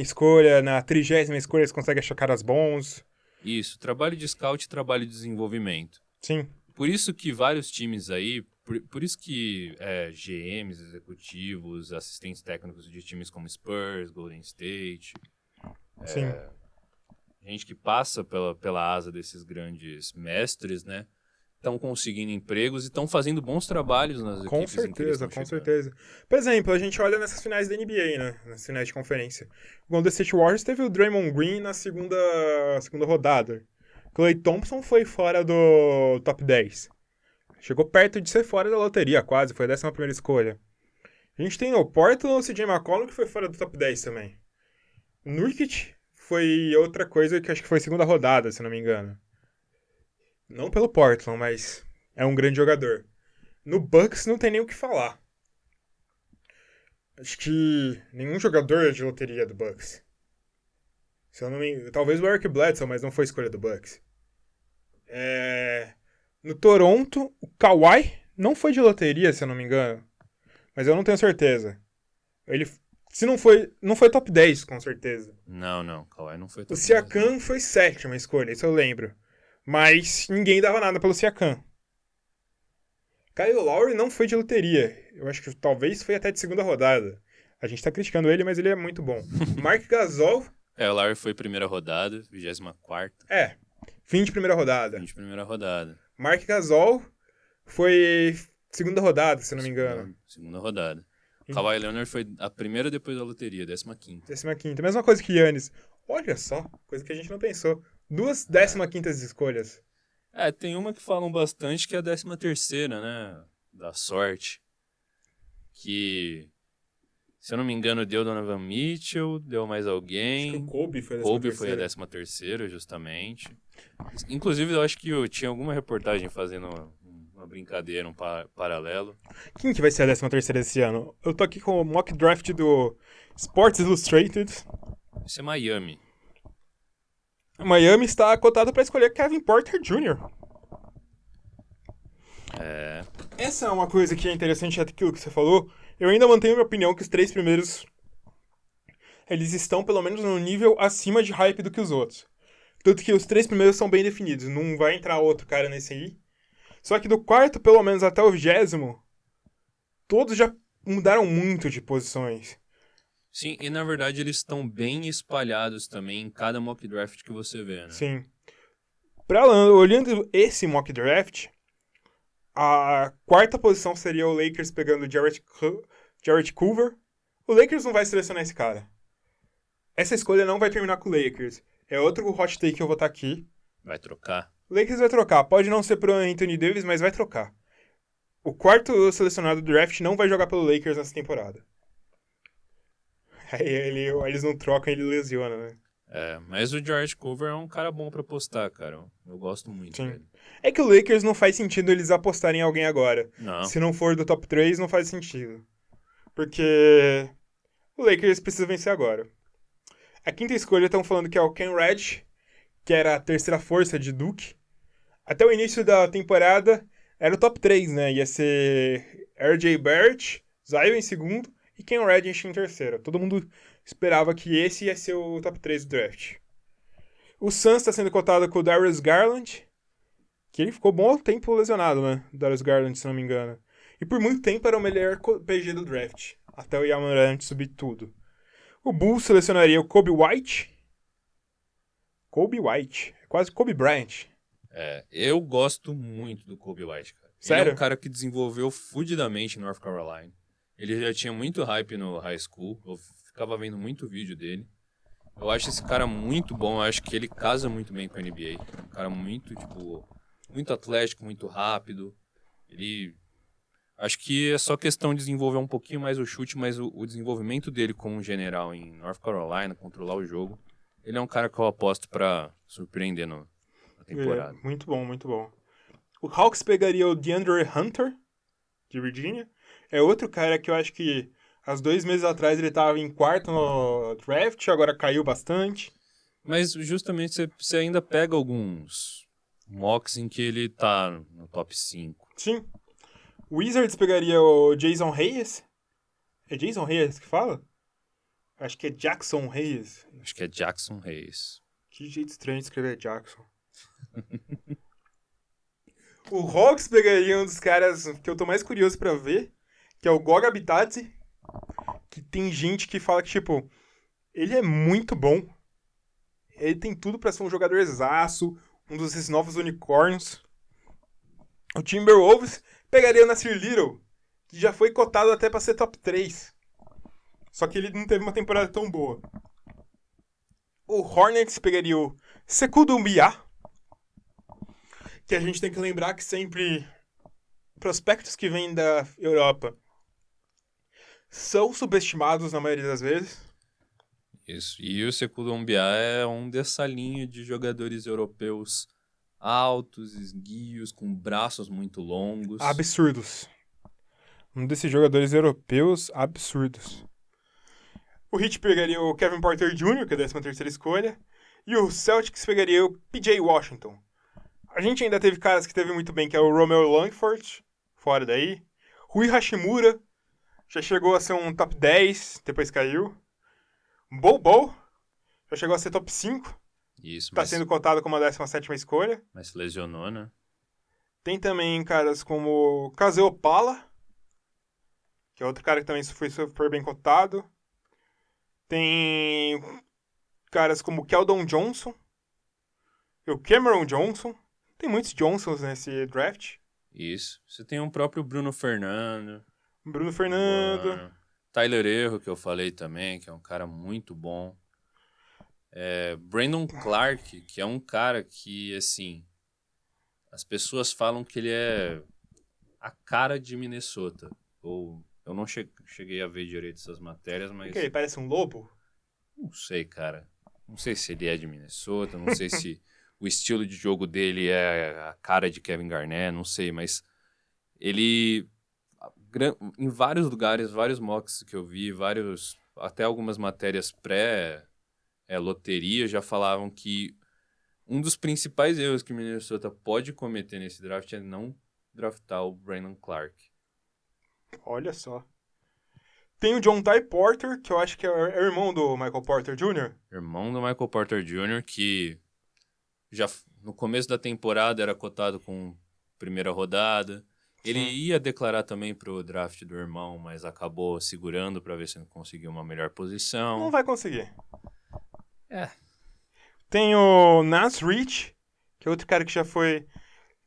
escolha, na 30ª escolha você consegue achar caras bons. Isso, trabalho de scout e trabalho de desenvolvimento. Sim. Por isso que vários times aí, por isso que GMs, executivos, assistentes técnicos de times como Spurs, Golden State, Sim. gente que passa pela asa desses grandes mestres, né? Estão conseguindo empregos e estão fazendo bons trabalhos nas equipes em que eles estão Com chegando. certeza. Por exemplo, a gente olha nessas finais da NBA, né? Nas finais de conferência. O Golden State Warriors teve o Draymond Green na segunda rodada. Klay Thompson foi fora do top 10. Chegou perto de ser fora da loteria, quase. Foi a 11ª escolha. A gente tem o Portland, o CJ McCollum, que foi fora do top 10 também. O Nurkic foi outra coisa que acho que foi segunda rodada, se não me engano. Não pelo Portland, mas é um grande jogador. No Bucks não tem nem o que falar. Acho que nenhum jogador é de loteria do Bucks. Se eu não me... Talvez o Eric Bledsoe, mas não foi escolha do Bucks. No Toronto, o Kawhi não foi de loteria, se eu não me engano. Mas eu não tenho certeza. Ele... Se não foi top 10, com certeza. Não, Kawhi não foi top O 10. Siakam foi 7ª escolha, isso eu lembro. Mas ninguém dava nada pelo Siakam. Kyle Lowry não foi de loteria. Eu acho que talvez foi até de segunda rodada. A gente tá criticando ele, mas ele é muito bom. Mark Gasol... o Lowry foi primeira rodada, 24ª. Fim de primeira rodada. Fim de primeira rodada. Mark Gasol foi segunda rodada, se não me engano. Segunda rodada. Kawhi Leonard foi a primeira depois da loteria, 15ª. 15ª. Mesma coisa que Giannis. Olha só, coisa que a gente não pensou. 2 15ª escolhas. Tem uma que falam bastante que é a 13ª, né? Da sorte. Que, se eu não me engano, deu Donovan Mitchell, deu mais alguém. Acho que o Kobe foi a 13ª. Kobe foi a 13ª, justamente. Inclusive, eu acho que eu tinha alguma reportagem fazendo uma brincadeira, um paralelo. Quem que vai ser a 13ª esse ano? Eu tô aqui com o mock draft do Sports Illustrated. Vai ser Miami. Miami está cotado para escolher Kevin Porter Jr. Essa é uma coisa que é interessante, aquilo que você falou, Eu ainda mantenho a minha opinião que os 3 primeiros, eles estão pelo menos no nível acima de hype do que os outros. Tanto que os 3 primeiros são bem definidos, não vai entrar outro cara nesse aí. Só que do quarto, pelo menos, até o 20º, todos já mudaram muito de posições. Sim, e na verdade eles estão bem espalhados também em cada mock draft que você vê, né? Sim. Olhando esse mock draft, a quarta posição seria o Lakers pegando Jarrett Culver. O Lakers não vai selecionar esse cara. Essa escolha não vai terminar com o Lakers. É outro hot take que eu vou estar aqui. Vai trocar. O Lakers vai trocar. Pode não ser pro Anthony Davis, mas vai trocar. O quarto selecionado do draft não vai jogar pelo Lakers nessa temporada. Aí eles não trocam, ele lesiona, né? Mas o Jarrett Culver é um cara bom pra apostar, cara. Eu gosto muito Sim. dele. É que o Lakers não faz sentido eles apostarem em alguém agora. Não. Se não for do top 3, não faz sentido. Porque o Lakers precisa vencer agora. A quinta escolha estão falando que é o Ken Red, que era a terceira força de Duke. Até o início da temporada era o top 3, né? Ia ser RJ Barrett, Zion em segundo e Ken Reddish em terceiro. Todo mundo esperava que esse ia ser o top 3 do draft. O Suns está sendo cotado com o Darius Garland, que ele ficou bom tempo lesionado, né? O Darius Garland, se não me engano. E por muito tempo era o melhor PG do draft, até o Yamarant subir tudo. O Bulls selecionaria o Kobe White. Kobe White. É quase Kobe Bryant. Eu gosto muito do Kobe White, cara. Sério? Ele é um cara que desenvolveu fudidamente em North Carolina. Ele já tinha muito hype no high school. Eu ficava vendo muito vídeo dele. Eu acho esse cara muito bom. Eu acho que ele casa muito bem com a NBA. Um cara muito, muito atlético, muito rápido. Acho que é só questão de desenvolver um pouquinho mais o chute, mas o desenvolvimento dele como general em North Carolina, controlar o jogo, ele é um cara que eu aposto pra surpreender na temporada. Muito bom, muito bom. O Hawks pegaria o DeAndre Hunter, de Virginia. É outro cara que eu acho que há 2 meses atrás ele estava em quarto no draft, agora caiu bastante. Mas justamente você ainda pega alguns mocks em que ele tá no top 5. Sim. O Wizards pegaria o Jason Reyes. É Jason Reyes que fala? Acho que é Jackson Reyes. Acho que é Jackson Reyes. Que jeito estranho de escrever Jackson. O Hawks pegaria um dos caras que eu tô mais curioso pra ver, que é o Goga Bitadze, que tem gente que fala que, tipo, ele é muito bom. Ele tem tudo pra ser um jogador exaço, um desses novos unicórnios. O Timberwolves pegaria o Nasir Little, que já foi cotado até pra ser top 3. Só que ele não teve uma temporada tão boa. O Hornets pegaria o Sekou Doumbia, que a gente tem que lembrar que sempre prospectos que vêm da Europa são subestimados na maioria das vezes. Isso. E o Sekou Doumbia é um dessa linha de jogadores europeus altos, esguios, com braços muito longos. Absurdos. Um desses jogadores europeus absurdos. O Heat pegaria o Kevin Porter Jr., que é a 13ª escolha. E o Celtics pegaria o PJ Washington. A gente ainda teve caras que teve muito bem, que é o Romeo Langford, fora daí. Rui Hashimura, já chegou a ser um top 10, depois caiu. Bobo, já chegou a ser top 5. Isso, Tá sendo cotado como a 17ª escolha. Mas se lesionou, né? Tem também caras como Kaze Opala, que é outro cara que também foi super bem cotado. Tem caras como Keldon Johnson, e o Cameron Johnson. Tem muitos Johnsons nesse draft. Isso. Você tem o próprio Bruno Fernando. Bruno Fernando. Tyler Herro, que eu falei também, que é um cara muito bom. Brandon Clark, que é um cara que, assim, as pessoas falam que ele é a cara de Minnesota. Eu não cheguei a ver direito essas matérias, mas... Ele parece um lobo? Não sei, cara. Não sei se ele é de Minnesota, não sei se o estilo de jogo dele é a cara de Kevin Garnett, não sei, mas ele... Em vários lugares, vários mocks que eu vi, até algumas matérias pré-loteria já falavam que um dos principais erros que o Minnesota pode cometer nesse draft é não draftar o Brandon Clark. Olha só. Tem o John Ty Porter, que eu acho que é o irmão do Michael Porter Jr. Irmão do Michael Porter Jr., que já no começo da temporada era cotado com primeira rodada. Ele Sim. ia declarar também pro draft do irmão, mas acabou segurando para ver se não conseguiu uma melhor Não posição. vai conseguir. É. Tem o Nas Rich, que é outro cara que já foi...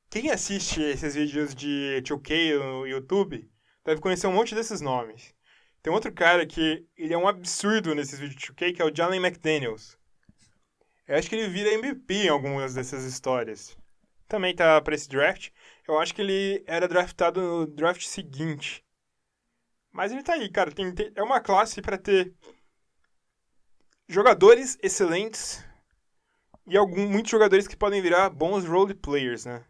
Quem assiste esses vídeos de 2K no YouTube deve conhecer um monte desses nomes. Tem outro cara que ele é um absurdo nesses vídeos de 2K, que é o Jalen McDaniels. Eu acho que ele vira MVP em algumas dessas histórias. Também tá pra esse draft. Eu acho que ele era draftado no draft seguinte. Mas ele tá aí, cara. É uma classe pra ter jogadores excelentes e muitos jogadores que podem virar bons role players, né?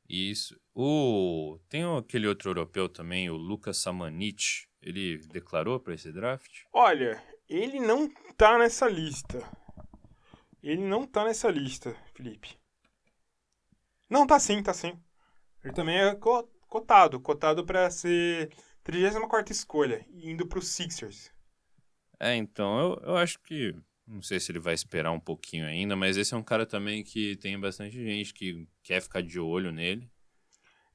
Isso. Tem aquele outro europeu também, o Lucas Samanic. Ele declarou para esse draft? Olha, ele não tá nessa lista. Ele não tá nessa lista, Felipe. Não, tá sim, tá sim. Ele também é cotado pra ser 34ª escolha, indo pro Sixers. Então, eu acho que... Não sei se ele vai esperar um pouquinho ainda, mas esse é um cara também que tem bastante gente que quer ficar de olho nele.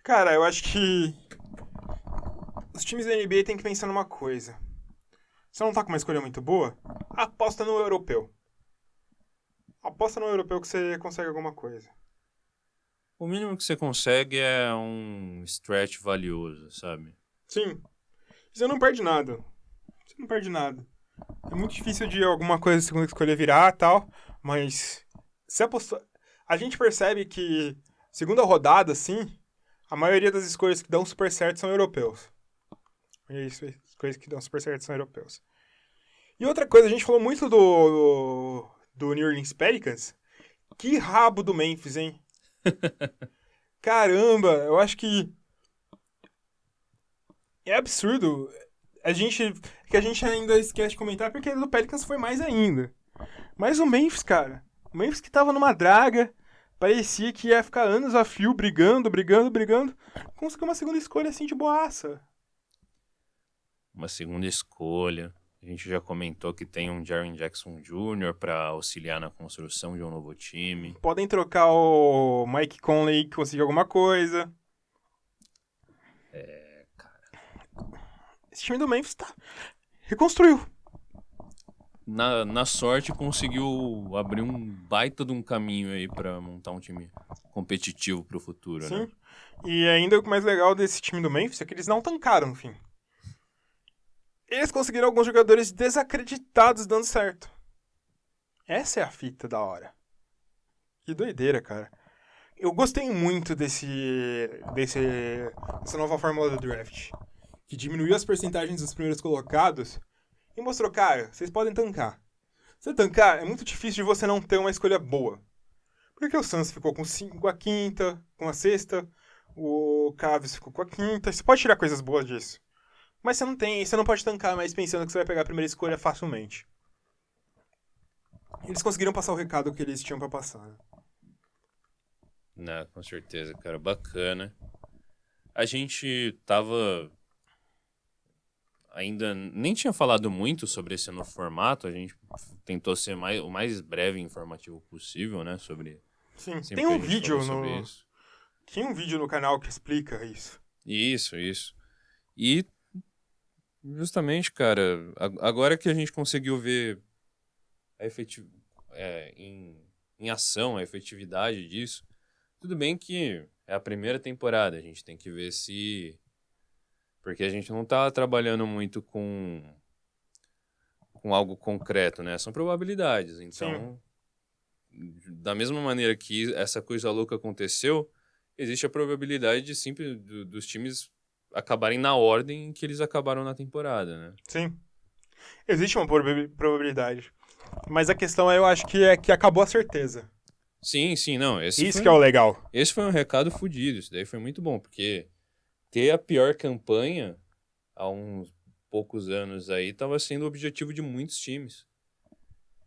Cara, eu acho que os times da NBA têm que pensar numa coisa. Se não tá com uma escolha muito boa, aposta no europeu. Aposta no europeu que você consegue alguma coisa. O mínimo que você consegue é um stretch valioso, sabe? Sim. Você não perde nada. Você não perde nada. É muito difícil de alguma coisa segunda escolha virar e tal, mas se apostar... A gente percebe que segunda rodada, assim, a maioria das escolhas que dão super certo são europeus. As coisas que dão super certo são europeus. E outra coisa, a gente falou muito do New Orleans Pelicans. Que rabo do Memphis, hein? Caramba, eu acho que é absurdo. Que a gente ainda esquece de comentar, porque do Pelicans foi mais ainda. Mas o Memphis, cara, o Memphis que tava numa draga, parecia que ia ficar anos a fio brigando, conseguiu uma segunda escolha assim de boaça. Uma segunda escolha. A gente já comentou que tem um Jaren Jackson Jr. para auxiliar na construção de um novo time. Podem trocar o Mike Conley que conseguir alguma coisa. Cara. Esse time do Memphis reconstruiu. Na sorte, conseguiu abrir um baita de um caminho aí para montar um time competitivo pro futuro, Sim. né? E ainda o mais legal desse time do Memphis é que eles não tancaram, no fim. Eles conseguiram alguns jogadores desacreditados dando certo. Essa é a fita da hora. Que doideira, cara. Eu gostei muito dessa nova fórmula do draft. Que diminuiu as percentagens dos primeiros colocados e mostrou, cara, vocês podem tancar. Se tancar, é muito difícil de você não ter uma escolha boa. Porque o Suns ficou com a quinta, com a sexta, o Cavs ficou com a quinta. Você pode tirar coisas boas disso. Mas você não pode tancar mais pensando que você vai pegar a primeira escolha facilmente. Eles conseguiram passar o recado que eles tinham pra passar, né? Não, com certeza, cara. Bacana. A gente tava... Ainda nem tinha falado muito sobre esse novo formato. A gente tentou ser o mais breve e informativo possível, né? Sobre... Sim, sempre tem que a um gente vídeo falou sobre isso. Tem um vídeo no canal que explica isso. Isso. E justamente, cara, agora que a gente conseguiu ver em ação a efetividade disso, tudo bem que é a primeira temporada, a gente tem que ver se... Porque a gente não tá trabalhando muito com algo concreto, né? São probabilidades, então... Sim. Da mesma maneira que essa coisa louca aconteceu, existe a probabilidade de sempre dos times acabarem na ordem que eles acabaram na temporada, né? Sim. Existe uma probabilidade. Mas a questão eu acho que é que acabou a certeza. Sim, não. Isso que é o legal. Esse foi um recado fodido. Isso daí foi muito bom, porque ter a pior campanha há uns poucos anos aí estava sendo o objetivo de muitos times.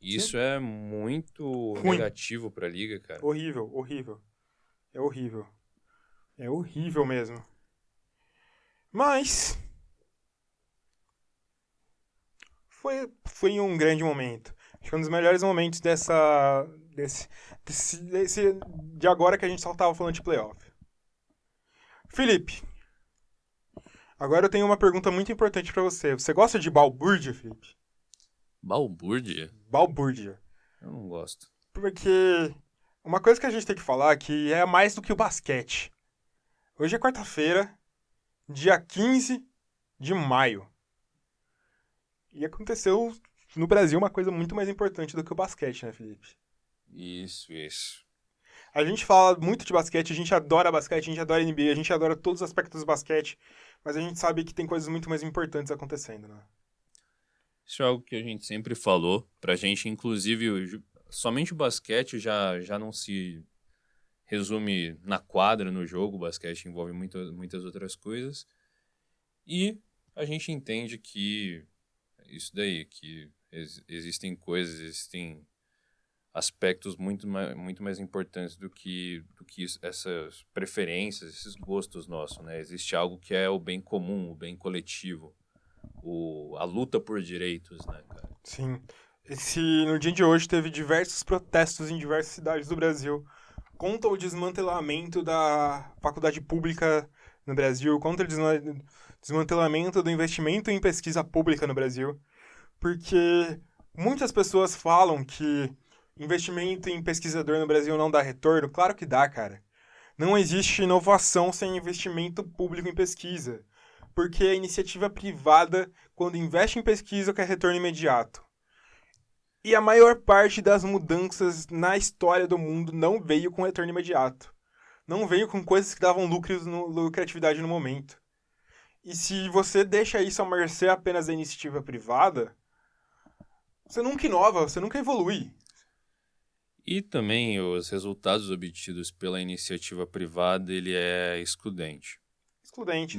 Isso Sim. é muito negativo pra liga, cara. Horrível. É horrível mesmo. Mas foi um grande momento. Acho que um dos melhores momentos de agora que a gente só tava falando de playoff. Felipe, agora eu tenho uma pergunta muito importante pra você. Você gosta de balbúrdia, Felipe? Balbúrdia? Balbúrdia. Eu não gosto. Porque uma coisa que a gente tem que falar é que é mais do que o basquete. Hoje é quarta-feira, dia 15 de maio. E aconteceu no Brasil uma coisa muito mais importante do que o basquete, né, Felipe? Isso. A gente fala muito de basquete, a gente adora basquete, a gente adora NBA, a gente adora todos os aspectos do basquete, mas a gente sabe que tem coisas muito mais importantes acontecendo, né? Isso é algo que a gente sempre falou. Pra gente, inclusive, somente o basquete já não se resume na quadra, no jogo. O basquete envolve muitas outras coisas. E a gente entende que isso daí, que existem coisas, existem aspectos muito mais importantes do que essas preferências, esses gostos nossos, né? Existe algo que é o bem comum, o bem coletivo, a luta por direitos, né, cara? Sim. No dia de hoje teve diversos protestos em diversas cidades do Brasil contra o desmantelamento da faculdade pública no Brasil, contra o desmantelamento do investimento em pesquisa pública no Brasil, porque muitas pessoas falam que investimento em pesquisador no Brasil não dá retorno. Claro que dá, cara. Não existe inovação sem investimento público em pesquisa, porque a iniciativa privada, quando investe em pesquisa, quer retorno imediato. E a maior parte das mudanças na história do mundo não veio com retorno imediato. Não veio com coisas que davam lucratividade no momento. E se você deixa isso à mercê apenas da iniciativa privada, você nunca inova, você nunca evolui. E também os resultados obtidos pela iniciativa privada, ele é excludente. Excludente.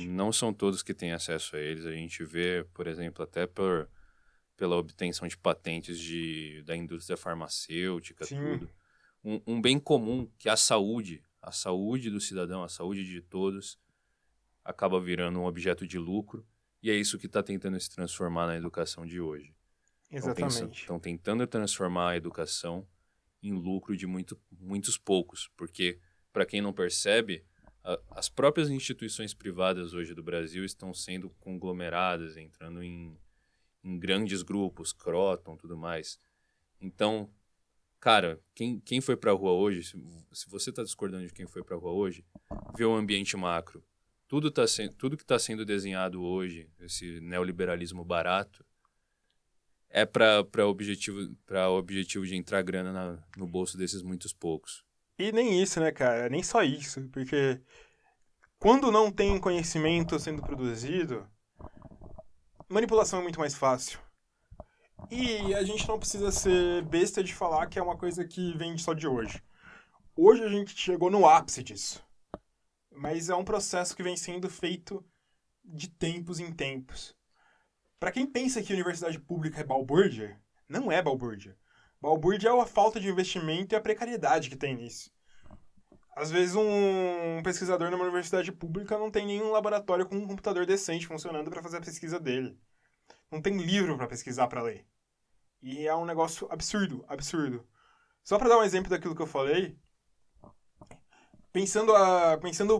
Não são todos que têm acesso a eles. A gente vê, por exemplo, até pela obtenção de patentes da indústria farmacêutica, Sim. tudo. Um bem comum que é a saúde do cidadão, a saúde de todos, acaba virando um objeto de lucro, e é isso que está tentando se transformar na educação de hoje. Exatamente. Estão tentando transformar a educação em lucro de muitos poucos, porque, para quem não percebe, as próprias instituições privadas hoje do Brasil estão sendo conglomeradas, entrando em grandes grupos, Croton, tudo mais. Então, cara, quem foi pra rua hoje, se você tá discordando de quem foi pra rua hoje, vê o ambiente macro. Tudo que está sendo desenhado hoje, esse neoliberalismo barato, é para objetivo de entrar grana no bolso desses muitos poucos. E nem isso, né, cara? Nem só isso, porque quando não tem conhecimento sendo produzido, manipulação é muito mais fácil. E a gente não precisa ser besta de falar que é uma coisa que vem só de hoje. Hoje a gente chegou no ápice disso. Mas é um processo que vem sendo feito de tempos em tempos. Para quem pensa que a universidade pública é balbúrdia, não é balbúrdia. Balbúrdia é a falta de investimento e a precariedade que tem nisso. Às vezes um pesquisador numa universidade pública não tem nenhum laboratório com um computador decente funcionando para fazer a pesquisa dele. Não tem livro para pesquisar, para ler. E é um negócio absurdo. Só para dar um exemplo daquilo que eu falei, pensando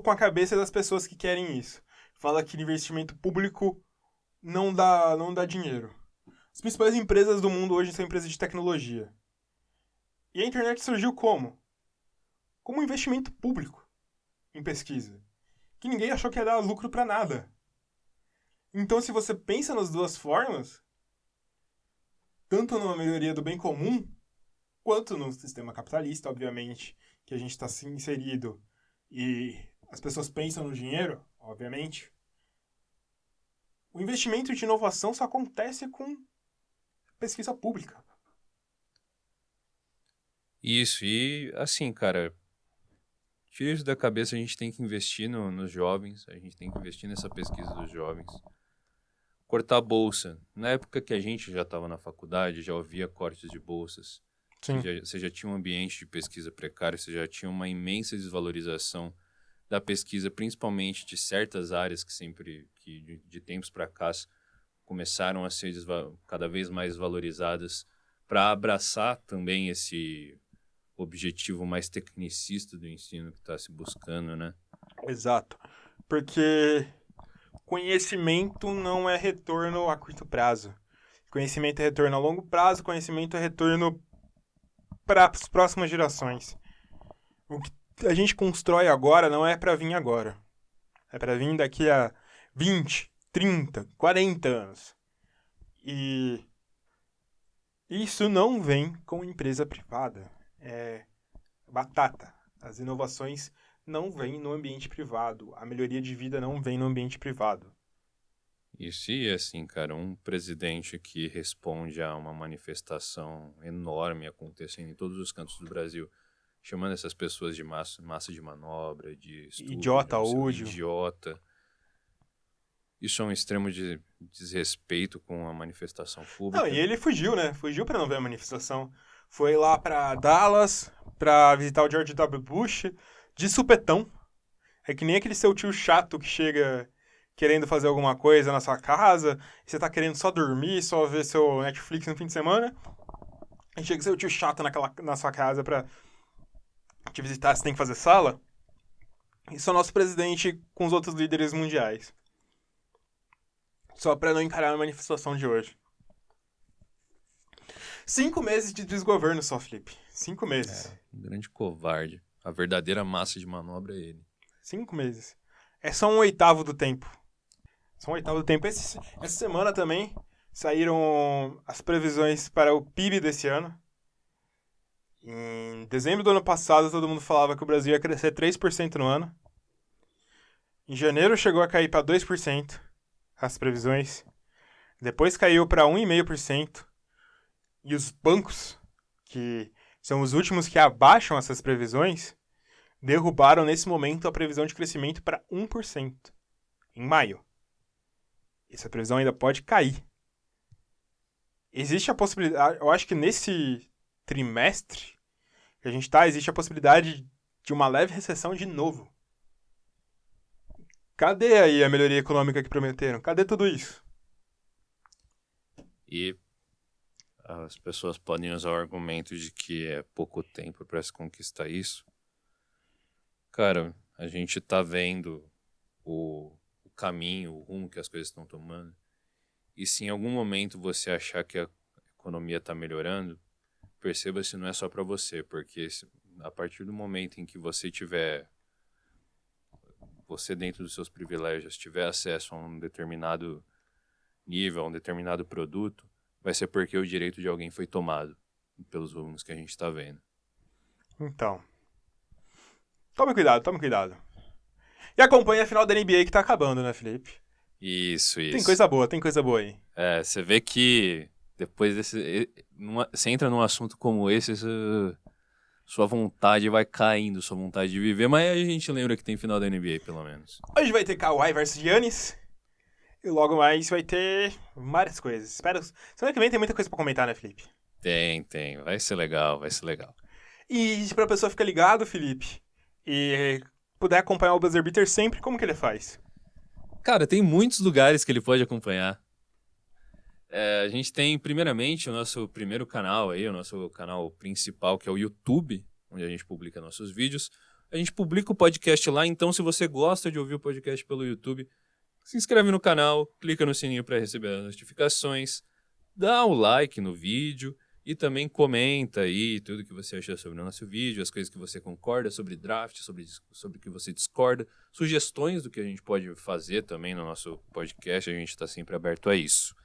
com a cabeça das pessoas que querem isso. Fala que investimento público não dá dinheiro. As principais empresas do mundo hoje são empresas de tecnologia. E a internet surgiu como? Como um investimento público em pesquisa. Que ninguém achou que ia dar lucro para nada. Então, se você pensa nas duas formas, tanto numa melhoria do bem comum, quanto no sistema capitalista, obviamente, que a gente está inserido, e as pessoas pensam no dinheiro, obviamente, o investimento de inovação só acontece com pesquisa pública. Isso, e assim, cara, tira isso da cabeça, a gente tem que investir nos jovens, a gente tem que investir nessa pesquisa dos jovens. Cortar a bolsa. Na época que a gente já estava na faculdade, já havia cortes de bolsas. Sim. Você já tinha um ambiente de pesquisa precário, você já tinha uma imensa desvalorização da pesquisa, principalmente de certas áreas que de tempos para cá começaram a ser cada vez mais valorizadas para abraçar também esse objetivo mais tecnicista do ensino que está se buscando, né? Exato. Porque conhecimento não é retorno a curto prazo. Conhecimento é retorno a longo prazo, conhecimento é retorno para as próximas gerações. O que a gente constrói agora não é para vir agora. É para vir daqui a 20, 30, 40 anos. E isso não vem com empresa privada. É batata. As inovações não vêm no ambiente privado. A melhoria de vida não vem no ambiente privado. E se, assim, cara, um presidente que responde a uma manifestação enorme acontecendo em todos os cantos do Brasil, chamando essas pessoas de massa de manobra, de estúpido, Idiota, útil. idiota, isso é um extremo de desrespeito com a manifestação pública. Não, e ele fugiu, né? Fugiu pra não ver a manifestação. Foi lá pra Dallas pra visitar o George W. Bush de supetão. É que nem aquele seu tio chato que chega querendo fazer alguma coisa na sua casa, e você tá querendo só dormir, só ver seu Netflix no fim de semana. E chega seu tio chato na sua casa pra te visitar, você tem que fazer sala. Isso é o nosso presidente com os outros líderes mundiais. Só pra não encarar a manifestação de hoje. 5 meses de desgoverno só, Felipe. 5 meses. Um grande covarde. A verdadeira massa de manobra é ele. 5 meses. É só 1/8 do tempo. Só 1/8 do tempo. Essa semana também saíram as previsões para o PIB desse ano. Em dezembro do ano passado, todo mundo falava que o Brasil ia crescer 3% no ano. Em janeiro chegou a cair para 2%. As previsões. Depois caiu para 1,5%. E os bancos, que são os últimos que abaixam essas previsões, derrubaram nesse momento a previsão de crescimento para 1% em maio. Essa previsão ainda pode cair. Existe a possibilidade, eu acho que nesse trimestre que a gente está, existe a possibilidade de uma leve recessão de novo. Cadê aí a melhoria econômica que prometeram? Cadê tudo isso? E as pessoas podem usar o argumento de que é pouco tempo para se conquistar isso. Cara, a gente tá vendo o caminho, o rumo que as coisas estão tomando. E se em algum momento você achar que a economia está melhorando, perceba se não é só para você, porque a partir do momento em que você dentro dos seus privilégios, tiver acesso a um determinado nível, a um determinado produto, vai ser porque o direito de alguém foi tomado pelos rumos que a gente está vendo. Então, tome cuidado. E acompanhe a final da NBA que tá acabando, né, Felipe? Isso. Tem coisa boa aí. É, você vê que depois você entra num assunto como esse, sua vontade vai caindo, sua vontade de viver, mas a gente lembra que tem final da NBA, pelo menos. Hoje vai ter Kawhi versus Giannis. E logo mais vai ter várias coisas. Semana que vem tem muita coisa pra comentar, né, Felipe? Tem. Vai ser legal. E pra pessoa ficar ligado, Felipe, e puder acompanhar o Buzzer Beater sempre, como que ele faz? Cara, tem muitos lugares que ele pode acompanhar. A gente tem, primeiramente, o nosso primeiro canal aí, o nosso canal principal, que é o YouTube, onde a gente publica nossos vídeos. A gente publica o podcast lá, então se você gosta de ouvir o podcast pelo YouTube, se inscreve no canal, clica no sininho para receber as notificações, dá o like no vídeo e também comenta aí tudo que você achou sobre o nosso vídeo, as coisas que você concorda sobre draft, sobre o que você discorda, sugestões do que a gente pode fazer também no nosso podcast, a gente está sempre aberto a isso.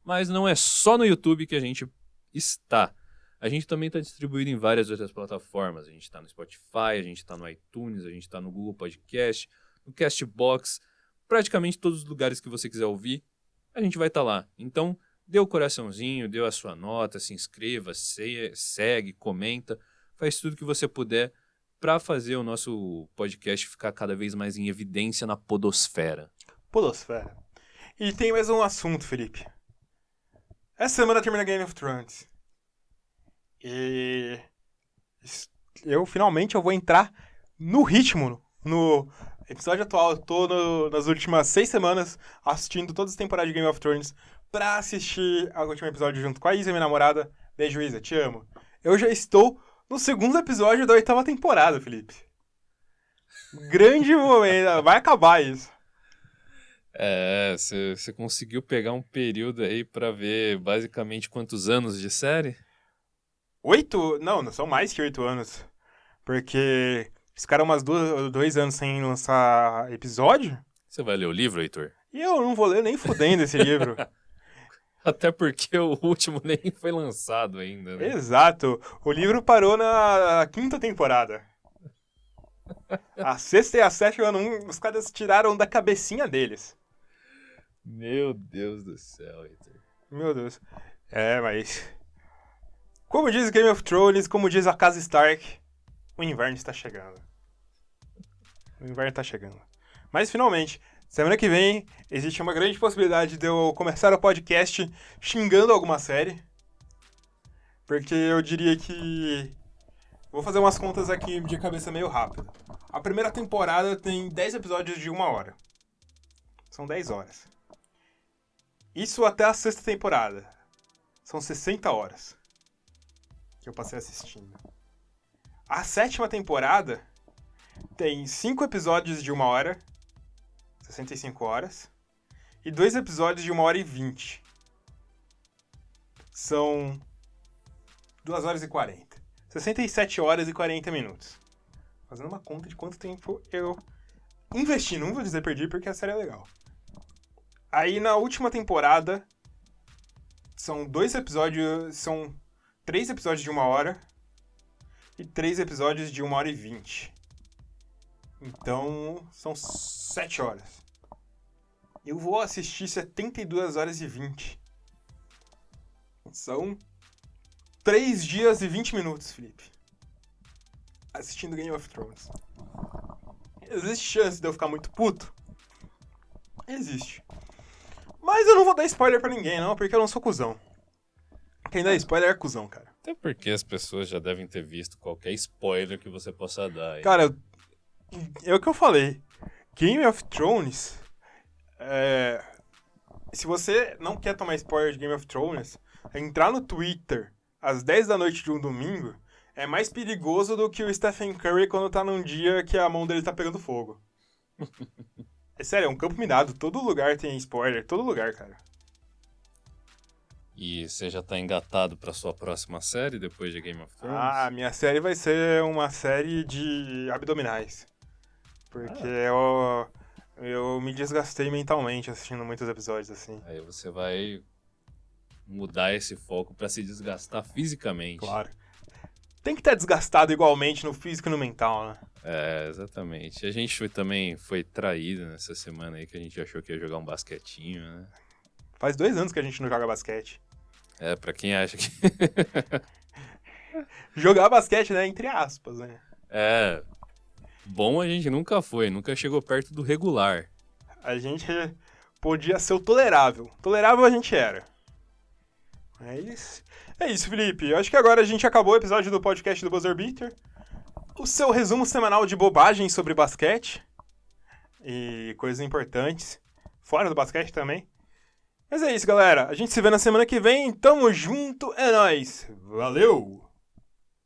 Mas não é só no YouTube que a gente está. A gente também está distribuído em várias outras plataformas. A gente está no Spotify, a gente está no iTunes, a gente está no Google Podcast, no Castbox, praticamente todos os lugares que você quiser ouvir, a gente vai estar lá. Então, dê o coraçãozinho, dê a sua nota, se inscreva, segue, comenta, faz tudo que você puder para fazer o nosso podcast ficar cada vez mais em evidência na podosfera. Podosfera. E tem mais um assunto, Felipe. Essa semana termina Game of Thrones. E eu finalmente vou entrar no ritmo, no episódio atual. Eu tô nas últimas 6 semanas assistindo todas as temporadas de Game of Thrones pra assistir ao último episódio junto com a Isa, minha namorada. Beijo, Isa, te amo. Eu já estou no segundo episódio da 8ª temporada, Felipe. Grande momento, vai acabar isso. Você conseguiu pegar um período aí pra ver basicamente quantos anos de série? 8? Não são mais que 8 anos. Porque eles ficaram umas 2 anos sem lançar episódio. Você vai ler o livro, Heitor? E eu não vou ler nem fudendo esse livro. Até porque o último nem foi lançado ainda, né? Exato. O livro parou na 5ª temporada. A 6ª e a 7ª, os caras tiraram da cabecinha deles. Meu Deus do céu, Heitor. Meu Deus. Mas... Como diz Game of Thrones, como diz a Casa Stark, o inverno está chegando. O inverno está chegando. Mas, finalmente, semana que vem, existe uma grande possibilidade de eu começar o podcast xingando alguma série. Porque eu diria que... Vou fazer umas contas aqui de cabeça meio rápida. A primeira temporada tem 10 episódios de 1 hora. São 10 horas. Isso até a 6ª temporada. São 60 horas que eu passei assistindo. A 7ª temporada tem 5 episódios de 1 hora, 65 horas, e 2 episódios de 1 hora e 20. São 2 horas e 40. 67 horas e 40 minutos. Fazendo uma conta de quanto tempo eu investi. Não vou dizer perdi porque a série é legal. Aí na última temporada são 3 episódios de 1 hora e 3 episódios de 1 hora e 20. Então são 7 horas. Eu vou assistir 72 horas e 20. São 3 dias e 20 minutos, Felipe. Assistindo Game of Thrones. Existe chance de eu ficar muito puto? Existe. Mas eu não vou dar spoiler pra ninguém, não, porque eu não sou cuzão. Quem dá spoiler é cuzão, cara. Até porque as pessoas já devem ter visto qualquer spoiler que você possa dar. Hein? Cara, é o que eu falei. Game of Thrones... Se você não quer tomar spoiler de Game of Thrones, entrar no Twitter às 10 da noite de um domingo é mais perigoso do que o Stephen Curry quando tá num dia que a mão dele tá pegando fogo. É sério, é um campo minado. Todo lugar tem spoiler. Todo lugar, cara. E você já tá engatado pra sua próxima série depois de Game of Thrones? Ah, minha série vai ser uma série de abdominais. Porque eu me desgastei mentalmente assistindo muitos episódios assim. Aí você vai mudar esse foco pra se desgastar fisicamente. Claro. Tem que estar desgastado igualmente no físico e no mental, né? Exatamente. A gente também foi traído nessa semana aí, que a gente achou que ia jogar um basquetinho, né? Faz 2 anos que a gente não joga basquete. Pra quem acha que... Jogar basquete, né? Entre aspas, né? Bom a gente nunca foi, nunca chegou perto do regular. A gente podia ser o tolerável. Tolerável a gente era. É isso, Felipe. Eu acho que agora a gente acabou o episódio do podcast do Buzzer Beater. O seu resumo semanal de bobagens sobre basquete. E coisas importantes. Fora do basquete também. Mas é isso, galera. A gente se vê na semana que vem. Tamo junto. É nóis. Valeu!